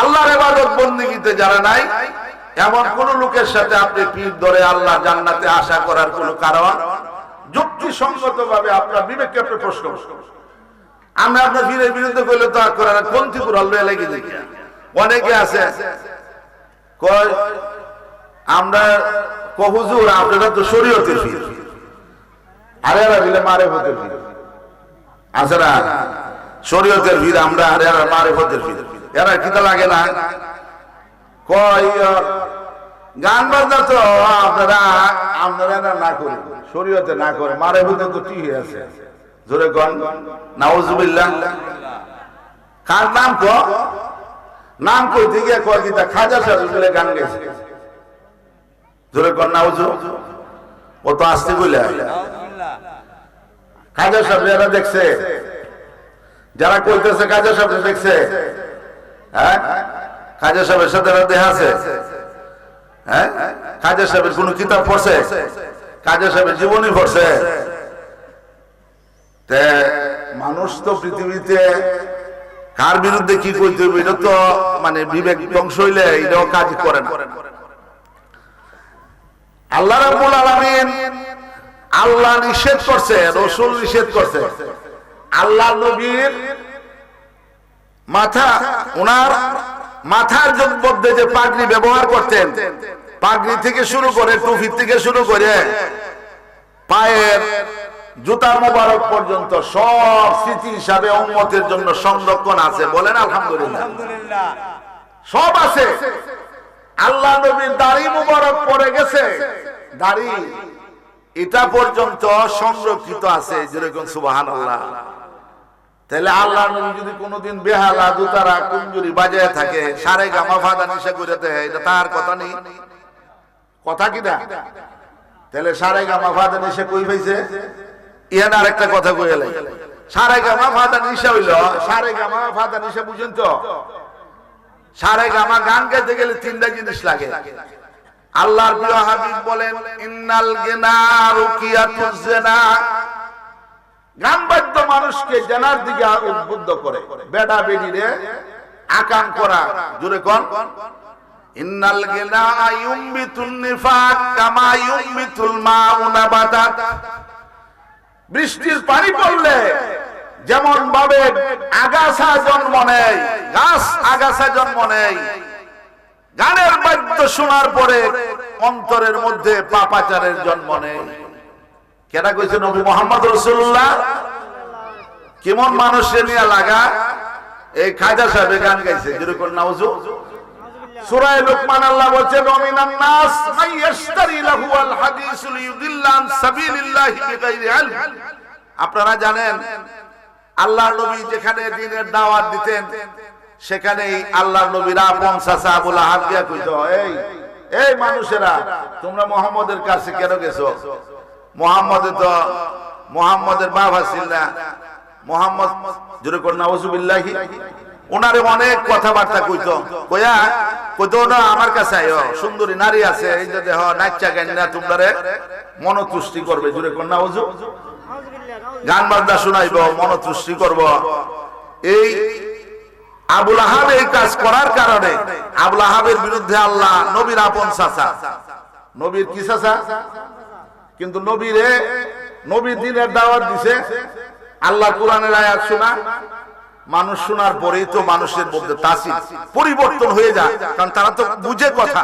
আল্লাহর ইবাদত বন্দেগীতে যারা নাই এমন কোন লোকের সাথে আপনি পীর ধরে আল্লাহ জান্নাতে আশা করার কোন কারণ যুক্তিসঙ্গত ভাবে আপনার বিবেককে আপনি প্রশ্ন করুন। আমরা আপনার পীরের বিরুদ্ধে করলে তো আর করার কোনটি কুরাল লেগে দেখি। অনেকে আছে কয় আমরা হুজুর আপনারা তো শরীয়তের পীর, আরে এরা দিলে মারেফতের পীর আছে না? শরীয়তের পীর আমরা, আরে এরা মারেফতের পীর। এরা কিতা লাগে না? কয় গান বাজনা তো আপনারা আপনারা না করি, শরীয়তে না করে, মারেফতে তো ঠিক আছে। জোরে কোন নাউজুবিল্লাহ। কার নাম কো? নাম কইতে গিয়ে কয় কিতা খাজা সাহেব বলে গান গাইছে। জোরে কোন নাউজু। ও তো আসতে বলে খাজা সাহেব এরা দেখছে, যারা কইতেছে খাজা সাহেব দেখছে, হ্যাঁ খাজা সাহেবের সাথে দেখা আছে? হ্যাঁ খাজা সাহেবের কোন কিতাব পড়ছে? খাজা সাহেবের জীবনী পড়ছে? মানুষ তো পৃথিবীতে কার বিরুদ্ধে কি কইতে হবে এটা তো মানে বিবেক ধ্বংস হইলে এটাও কাজ করে না। আল্লাহ রাব্বুল আলামিন আল্লাহ নিষেধ করছে, রাসূল নিষেধ করছে। আল্লাহ নবীর মাথা, ওনার মাথার মধ্যে যে পাগড়ি ব্যবহার করতেন, পাগড়ি থেকে শুরু করে টুপি থেকে শুরু করে পায়ের জুতা মোবারক পর্যন্ত সব স্মৃতি হিসাবে উম্মতের জন্য সংরক্ষণ আছে। বলেন আলহামদুলিল্লাহ। সব আছে। আল্লাহ নবীর দাড়ি মোবারক পড়ে গেছে, দাড়ি এটা পর্যন্ত সংরক্ষিত আছে। যেরকম সুবহানাল্লাহ। তাহলে আল্লাহ নবী যদি কোনোদিন বেহালা জুতারা কুঞ্জুরি বাজায় থাকে, সারে গামা ফাদা নিশা করে দেয়, এটা তার কথা নেই? কথা কি না? তাহলে সারে গামা ফাদা নিশা কই পাইছে? ইহান আরেকটা কথা কইয়া লাগে। সারে গামা ফাদা নিশা হইল, সারে গামা ফাদা নিশা বুঝেন তো? সারে গামা গান গাইতে গেলে তিনটা জিনিস লাগে। আল্লাহর প্রিয় হাবিব বলেন ইন্নাল গিনা রুকিয়াতুজ জিনা। গান বাদ্য মানুষকে জানার দিকে উদ্বুদ্ধ করে, বেডা বেডিরে আকাম করা। জোরে কোন ইন্নাল গিনা ইউমবিতুন নিফাক কামা ইউমবিতুল মাউ নাবাতাত। বৃষ্টির পানি পড়লে যেমন ভাবে আগাছা জন্ম নেয়, গাছ আগাছা জন্ম নেয়, গানের বাদ্য শোনার পরে অন্তরের মধ্যে পাপাচারের জন্ম নেয়। কেনা কইছে নবী মুহাম্মদ রাসূলুল্লাহ। কেমন মানুষের নিয়ে লাগা? এই খাজা সাহেব গান গাইছে, যেরকম নাউজু সূরা লুকমান আল্লাহ বলেন ওমিনান নাস মাইয়াশতারি লাহু আল হাদিস লিয়ুদিল্লা আন সাবিলিল্লাহি বিগাইরি ইলম। আপনারা জানেন আল্লাহর নবী যেখানে দ্বীনের দাওয়াত দিতেন সেখানেই আল্লাহর নবীর আপন চাচা আবু লাহাব গিয়া কইতো, এই মানুষেরা তোমরা মুহাম্মদের কাছে কেন গেছো? মুহাম্মদের বাপ ছিল না, মুহাম্মদ জোরে কর নাউজুবিল্লাহি, ওনারে অনেক কথাবার্তা কইতো না আমার কাছে আইও, সুন্দরী নারী আছে, এই যে দেহ নাচা গান না তোমরারে মনতুষ্টি করবে, জোরে কর নাউজু, গান বাজনা শোনাইব, মনতুষ্টি করব। এই আবু লাহাব এই কাজ করার কারণে আবু লাহাবের বিরুদ্ধে আল্লাহ নবীর আপন চাচা, নবীর কি চাচা, কিন্তু নবীর দ্বীনের দাওয়াত দিছে, আল্লাহ কোরআনের আয়াত শোনা, মানুষ শোনার পরেই তো মানুষের মধ্যে তাসির পরিবর্তন হয়ে যায়, কারণ তারা তো বুঝে কথা,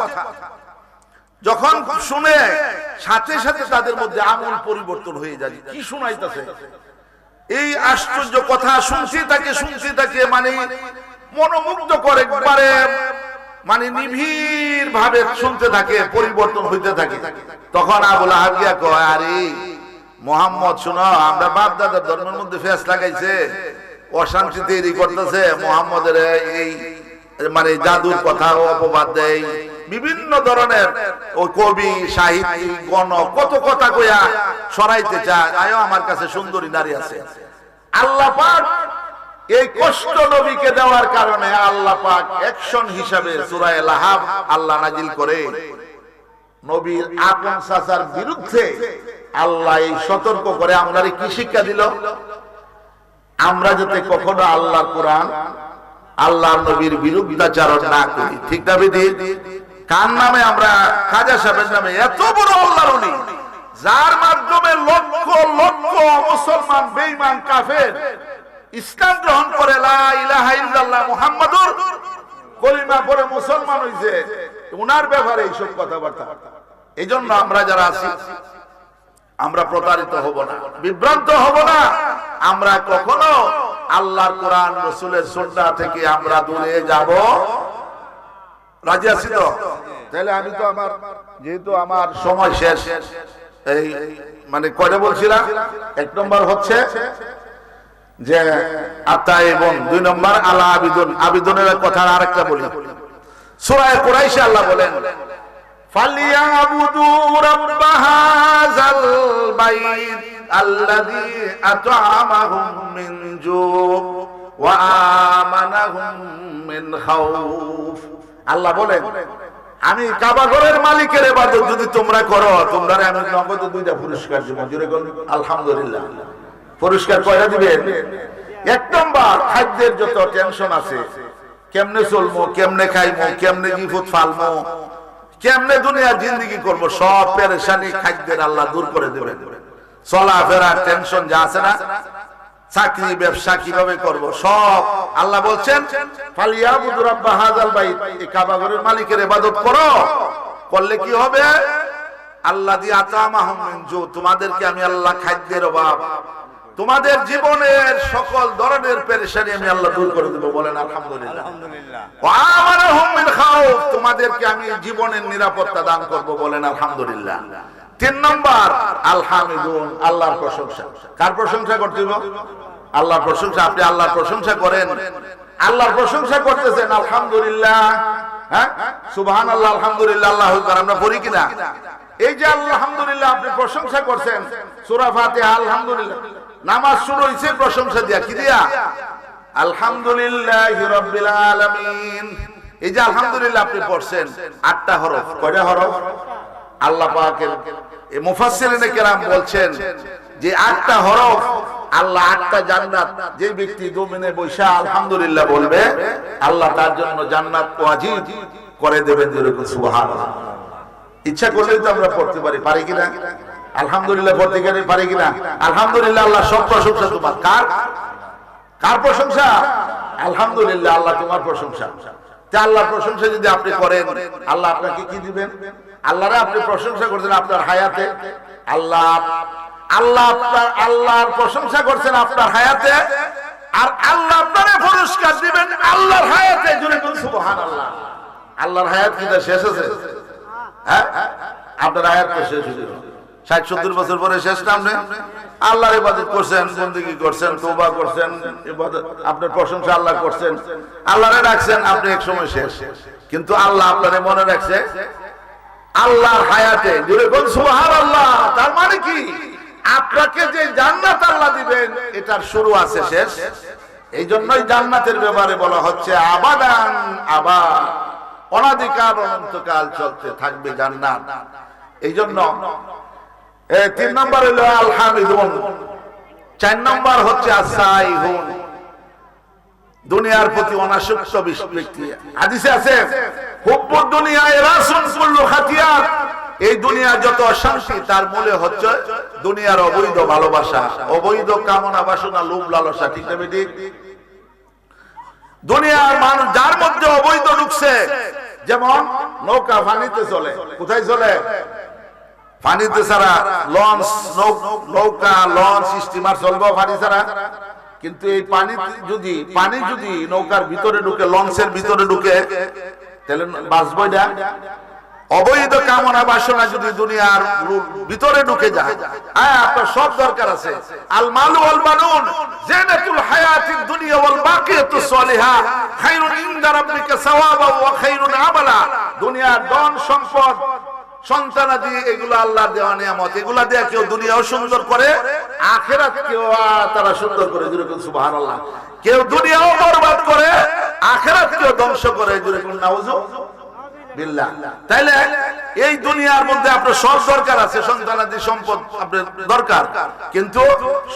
যখন শুনে সাথে সাথে তাদের মধ্যে আমল পরিবর্তন হয়ে যায়। কি শোনাইতেছে, এই আশ্চর্য কথা শুনছি তাকে মানে মনোমুগ্ধ করে, একবারে মানে নিবিড় ভাবে শুনতে থাকে, পরিবর্তন হইতে থাকে। তখন আবু লাহাব গিয়া কয়, আরে মুহাম্মদ শুনো, আমরা বাপ দাদার ধর্মের মধ্যে ফেস লাগাইছে, অশান্তি তৈরি করতেছে, মুহাম্মদের এই মানে জাদুর কথা অপবাদ দেয়, বিভিন্ন ধরনের ওই কবি সাহিত্যিক গণ কত কথা কইয়া সরাইতে চায়, আয়ো আমার কাছে সুন্দরী নারী আছে। আল্লাহ পাক এই কষ্ট নবীকে দেওয়ার কারণে আল্লাহ পাক অ্যাকশন হিসাবে সূরা লাহাব আল্লাহ নাজিল করে নবীর আপন চাচার বিরুদ্ধে। আল্লাহ এই সতর্ক করে আমাদের কি শিক্ষা দিল, আমরা যাতে কখনো আল্লাহর কোরআন আল্লাহর নবীর বিরুদ্ধাচরণ না করি। ঠিক না বিধি? কার নামে আমরা, খাজা সাহেবের নামে, এত বড় আল্লাহর ওলি যার মাধ্যমে লক্ষ লক্ষ মুসলমান বেঈমান কাফের ইসলাম গ্রহণ করে, লা ইলাহা ইল্লাল্লাহ মুহাম্মাদুর কলিমা পড়ে মুসলমান হইছে, উনার ব্যাপারে এইসব কথাবার্তা। এইজন্য আমরা যারা আছি আমরা প্রতারিত হব না, বিভ্রান্ত হব না, আমরা কখনো আল্লাহর কোরআন রাসূলের সুন্নাহ থেকে আমরা দূরে যাব। রাজি আছি তো? তাহলে আমি তো যেহেতু আমার সময় শেষ, এই মানে কয়টা বলছিলাম, এক নম্বর হচ্ছে যে আতাইবুন, দুই নম্বর আলা আবিদুন, আবিদুনের কথা আরেকটা বলি, সূরা কুরাইশে আল্লাহ বলেন ফালিয়াবুদু রাব্ব হাযাল বাইত আল্লাযী আত'আমাহুম মিন জু' ওয়া আমানাহুম মিন খাউফ। আল্লাহ বলেন আমি কাবা ঘরের মালিকের ইবাদত যদি তোমরা করো, তোমরা আমি নগদ দুইটা পুরস্কার দেব, জোরে বলুন আলহামদুলিল্লাহ। পুরস্কার কয়টা দিবেন? এক নম্বর খাদ্যের যত টেনশন আছে, কেমনে চলবো, কেমনে খাইবো, কেমনে বিপদ ফালবো, কেমনে দুনিয়ার জিন্দেগি করব, সব পেরেশানি খাদ্যের আল্লাহ দূর করে দেবেন। চলাফেরা টেনশন যা আছে না, চাকরি ব্যবসা কিভাবে করব, সব আল্লাহ বলছেন ফালিয়াবুদু রাব্ব হাযাল বাইত, এই কাবা ঘরের মালিকের ইবাদত করো, করলে কি হবে? আল্লাযী আত'আমাহুম মিন জু', তোমাদেরকে আমি আল্লাহ খাদ্যের অভাব, তোমাদের জীবনের সকল ধরনের পেরেশানি আমি আল্লাহ দূর করে দেব, বলেন আলহামদুলিল্লাহ। ওয়া আমানাহুম মিন খাউফ, তোমাদেরকে আমি জীবনের নিরাপত্তা দান করব, বলেন আলহামদুলিল্লাহ। তিন নম্বর আলহামিদুন, আল্লাহর প্রশংসা। কার প্রশংসা করতে হবে? আল্লাহর প্রশংসা। আপনি আল্লাহর প্রশংসা করেন, আল্লাহর প্রশংসা করতেছেন, আলহামদুলিল্লাহ, হ্যাঁ সুবহানাল্লাহ, আলহামদুলিল্লাহ, আল্লাহু আকবার, আমরা পড়ি কিনা? এই যে আলহামদুলিল্লাহ আপনি প্রশংসা করছেন, সূরা ফাতিহা আলহামদুলিল্লাহ, নামাজ শুরু হইছে প্রশংসা দিয়া, কি দিয়া? আলহামদুলিল্লাহি রাব্বিল আলামিন। এই যে আলহামদুলিল্লাহ আপনি পড়ছেন, 8টা হরফ। কয়টা হরফ? আল্লাহ পাকের মুফাসসিরিনে কেরাম বলছেন যে 8টা হরফ, আল্লাহ 8টা জান্নাত, যে ব্যক্তি জমিনে বসে আলহামদুলিল্লাহ বলবে, আল্লাহ তার জন্য জান্নাত ওয়াজিব করে দেবেন, যেরকম সুবহানাল্লাহ। ইচ্ছা করলেই তো আমরা পড়তে পারি, পারি কিনা? আলহামদুলিল্লাহ পড়তে গেলে পারি কিনা? আলহামদুলিল্লাহ, আল্লাহ সব প্রশংসা তোমার। কার প্রশংসা? আলহামদুলিল্লাহ, আল্লাহ তোমার প্রশংসা। আল্লাহর প্রশংসা যদি আপনি করেন, আল্লাহ আপনাকে কি দিবেন? আল্লাহরে আপনি প্রশংসা করছেন আপনার হায়াতে, আল্লাহর প্রশংসা করছেন আপনার হায়াতে, আর আল্লাহ আপনারে পুরস্কার দিবেন আল্লাহর হায়াতে, জুড়ে বলুন সুবহানাল্লাহ। আল্লাহর হায়াত কি তার শেষ আছে? হ্যাঁ, আপনার হায়াত তো শেষ হয়ে গেল। 60-70 বছর পরে শেষ নাম নেই। আল্লাহর ইবাদত করছেন, বন্দেগী করছেন, তওবা করছেন, ইবাদত আপনার প্রশংসা আল্লাহ করছেন, আল্লাহরে রাখছেন, আপনি এক সময় শেষ। কিন্তু আল্লাহ আপনারে মনে রাখছে আল্লাহর হায়াতে। জোরে বল সুবহানাল্লাহ। তার মানে কি? আপনাকে যে জান্নাত আল্লাহ দিবেন এটার শুরু আছে, শেষ। এই জন্যই জান্নাতের ব্যাপারে বলা হচ্ছে আবাদান আবাদ, অনাদিকাল অনন্তকাল চলতে থাকবে জান্নাত। এই জন্য 3 নম্বর হলো আল হামিদুন, 4 নম্বর হচ্ছে আসাইহুন, দুনিয়ার প্রতি অনাসক্ত ব্যক্তি। হাদিসে আছে হুব্বুদ দুনিয়া রাসুন কুল্লু খাতিয়াত, এই দুনিয়া যত অশান্তি তার মূলে হচ্ছে দুনিয়ার অবৈধ ভালোবাসা, অবৈধ কামনা বাসনা, লোভ লালসা। ঠিক না বেটি? দুনিয়ার মানুষ যার মধ্যে অবৈধ ঢুকছে, যেমন নৌকা পানিতে চলে, কোথায় চলে? পানিতে ছাড়া। লঞ্চ, নৌকা, লঞ্চ, স্টিমার চলবে পানি ছাড়া। কিন্তু এই পানি যদি নৌকার ভিতরে ঢুকে, লঞ্চের ভিতরে ঢুকে, তাহলে বাঁচবো না। অবৈধ কামনা বাসনা যদি দুনিয়ার ভিতরে ঢুকে যায়, হ্যাঁ, আপনার সব দরকার আছে। আল মালু ওয়াল বানুন জিনাতুল হায়াতিদ দুনিয়া ওয়াল বাকিয়াতুস সালিহা খায়রুন ইনদা রাব্বিকা সাওয়াবান ওয়া খায়রুন আমালা। দুনিয়ার ধন সম্পদ, সন্তানাদি, এগুলো আল্লাহর দেওয়া নিয়ামত। এগুলা দিয়ে কেউ দুনিয়াও সুন্দর করে, আখিরাত কেউ তারা সুন্দর করে। জোরে বলুন সুবহানাল্লাহ। কেউ দুনিয়াও বরবাদ করে, আখিরাত কেউ ধ্বংস করে। জোরে বলুন নাউযুবিল্লাহ। তাইলে এই দুনিয়ার মধ্যে আপনার সব দরকার আছে, সন্তানাদি সম্পদ আপনার দরকার, কিন্তু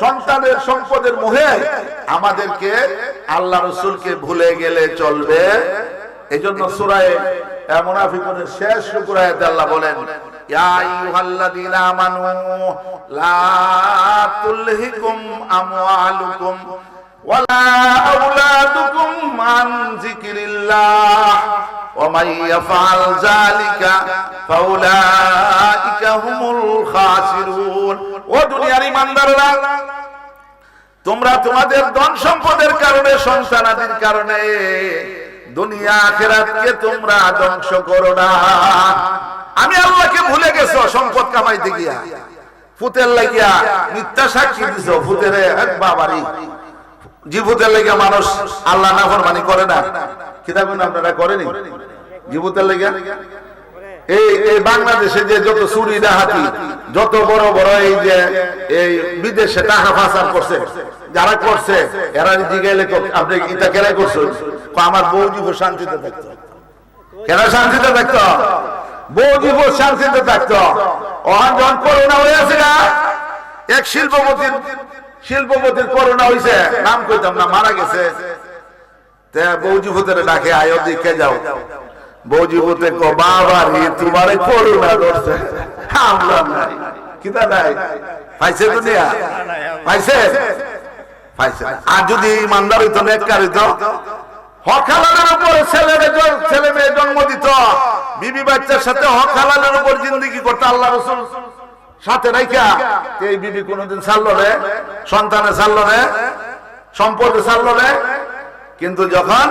সন্তানের সম্পদের মোহে আমাদেরকে আল্লাহ রাসূলকে ভুলে গেলে চলবে। এইজন্য সূরা মুনাফিকুনের শেষ সূরাতে আল্লাহ বলেন, ইয়া আইয়ুহাল্লাযীনা আমানু লা তুলহিকুম আমওয়ালুকুম ওয়ালা আওলাদুকুম আন যিকরিল্লাহ ওয়া মান ইয়াফআল যালিকা ফাউলাইকা হুমুল খাসিরুন। ও দুনিয়ার ঈমানদাররা, তোমরা তোমাদের ধন সম্পদের কারণে, সন্তানাদির কারণে দুনিয়া আখিরাতকে তোমরা ধ্বংস করো না। আমি আল্লাহকে ভুলে গেছো সম্পদ কামাইতে গিয়া, ফুতের লাগিয়া মিথ্যা সাক্ষী দিছো। ফুতের বাবারি জি, ফুতের লাগিয়া মানুষ আল্লাহ নাফরমানি করে না। কিতাবেন আপনারা করেনি? জীবতের লাগিয়া এই বাংলাদেশে যে যত চুরি ডাহাতি, যত বড় বড় এই যে এই বিদেশে টাকা পাচার করছে, যারা করছে এরা জিগাইলে আপনি এটা কেন করছেন? আমার বউ জীব শান্তিতে থাকতো। কেন শান্তিতে থাকতো? বউ জীব শান্তিতে থাকতো। ওখান যখন করোনা হয়েছে না, এক শিল্পপতির করোনা হয়েছে, নাম কইতাম না, মারা গেছে। বউ জীবতের ডাকে আয়ো দিকে যাও। বউ জীবতে বাবা রে তোমারে করোনা করছে, আমরা নাই। কিতা নাই? পাইছে দুনিয়া? পাইছে? পাইছে। আর যদি ইমানদার হইতো, নেককার হইতো, হক হালালের উপর ছেলে মেয়ে জন্ম দিত, বিবি বাচ্চার সাথে হক হালালের উপর জিন্দেগি করতো, আল্লাহ রাসূল সাথে রাইখা, এই বিবি কোনদিন ছাড়লো রে, সন্তানে ছাড়লো রে, সম্পদে ছাড়লো রে। কিন্তু যখন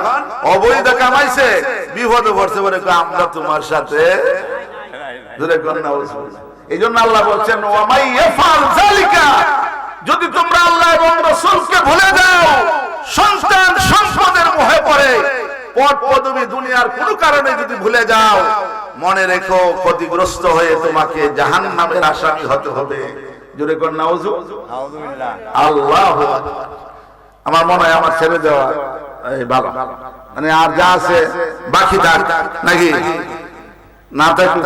অবৈধ কামাইছে, বিপদে পড়ছে, বলে আমরা তোমার সাথে। এই জন্য আল্লাহ বলছেন, ওয়া মান ইয়াফআল যালিকা, যদি তোমরা আল্লাহ এবং রাসূলকে ভুলে যাও, সন্তান সম্পদের মোহে পড়ে, পদ পদবী দুনিয়ার কোন কারণে যদি ভুলে যাও, মনে রেখো ক্ষতিগ্রস্ত হয়ে তোমাকে জাহান্নামের আসামি হতে হবে। জোরে কোন নাউযুবিল্লাহ। আল্লাহু আকবার। আমার মনে হয় আমার ছেড়ে দেওয়া এই ভালো, মানে আর যা আছে বাকি থাক নাকি না থাকলে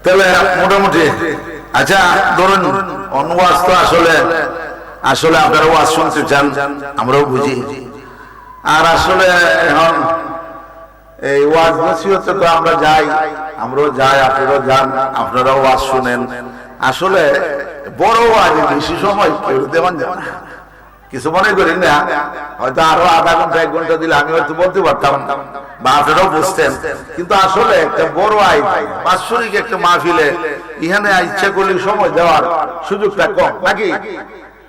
তাহলে মোটামুটি। আচ্ছা ধরুন ওয়াজ তো আসলে আপনারা ওয়াজ শুনতে চান, আমরাও বুঝি। আর আসলে এখন এই ওয়াজ নসিহতে তো আমরা যাই, আমরাও যাই, আপনারাও যান, আপনারাও ওয়াজ শুনেন। আসলে বড় ওয়াজ বেশি সময় কেউ দেওয়ান যাবে না, কিছু মনে করি না। হয়তো আরো আধা ঘন্টা 1 ঘন্টা দিলে আমি হয়তো বলতে পারতাম বা আপনারাও বুঝতেন। কিন্তু আসলে একটা বড় বাৎসরিক একটা মাহফিলে এখানে ইচ্ছা করলে সময় দেওয়ার সুযোগটা কম নাকি?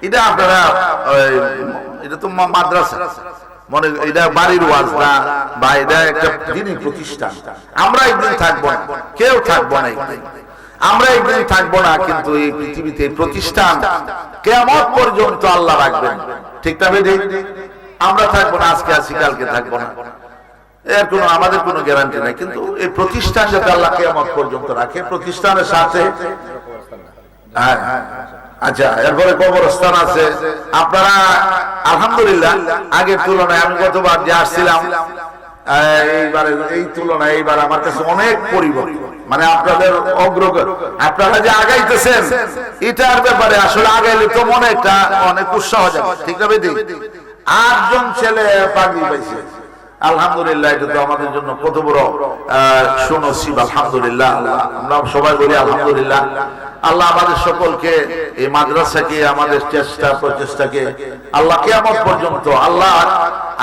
এটা আপনারা এটা তো মাদ্রাসা মনে, এটা বাড়ির ওয়াজ না, বা এটা একটা দিনই প্রতিষ্ঠান। আমরা একদিন থাকবো না, কেউ থাকবো না একদিন, আমরা একদিন থাকবো না, কিন্তু এই পৃথিবীতে প্রতিষ্ঠান কিয়ামত পর্যন্ত আল্লাহ রাখবেন। ঠিক না বেদি? আমরা থাকবো না, আজকে আছি কালকে থাকবো না, এর কোনো আমাদের কোনো গ্যারান্টি নাই, কিন্তু এই প্রতিষ্ঠান যাতে আল্লাহ কিয়ামত পর্যন্ত রাখে, প্রতিষ্ঠানের সাথে আচ্ছা। এরপরে কবরস্থান আছে। আপনারা আলহামদুলিল্লাহ আগের তুলনায়, আমি গতবার যে আসছিলাম এইবারে এই তুলনায় এইবার আমার কাছে অনেক পরিবর্তন, মানে আপনাদের অগ্রগতি, আপনারা যে আগাইতেছেন এটার ব্যাপারে আসলে আগাইলে তো মনে একটা অনেক উৎসাহ যাবে। ঠিক না বেদি? 8 জন ছেলে পাগড়ি পাইছে, আলহামদুলিল্লাহ। এটা তো আমাদের জন্য কত বড় সুনসিব, আলহামদুলিল্লাহ। আমরা সবাই বলি আলহামদুলিল্লাহ। আল্লাহ আমাদের সকলকে এই মাদ্রাসাকে, আমাদের চেষ্টা প্রচেষ্টাকে আল্লাহ কিয়ামত পর্যন্ত, আল্লাহ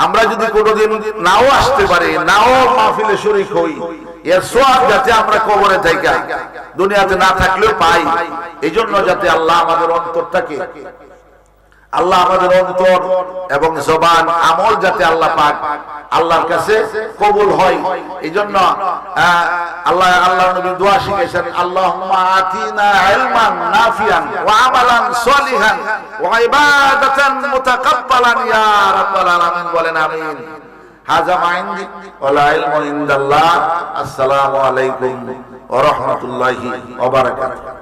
আমরা যদি কোনোদিন নাও আসতে পারি, নাও মাহফিলে শরীক হই, এর সওয়াব যাতে আমরা কবরে থাইকা দুনিয়াতে না থাকলেও পাই, এই জন্য যাতে আল্লাহ আমাদের অন্তরটাকে, আল্লাহ আমাদের অন্তর এবং জবান আমল যাতে আল্লাহ পাক আল্লাহর কাছে কবুল হয়, এই জন্য আল্লাহর নবী দোয়া শিখাইছেন, আল্লাহুম্মা আতিনা ইলমান নাফিয়ান ওয়া আমালান সলিহান ওয়া ইবাদাতান মুতাকাব্বালান ইয়া রাব্বাল আলামিন। বলেন আমিন। হাযা মা ইনদি ওয়া ইলমু ইনদাল্লাহ। আসসালামু আলাইকুম ওয়া রাহমাতুল্লাহি ওয়া বারাকাতুহু।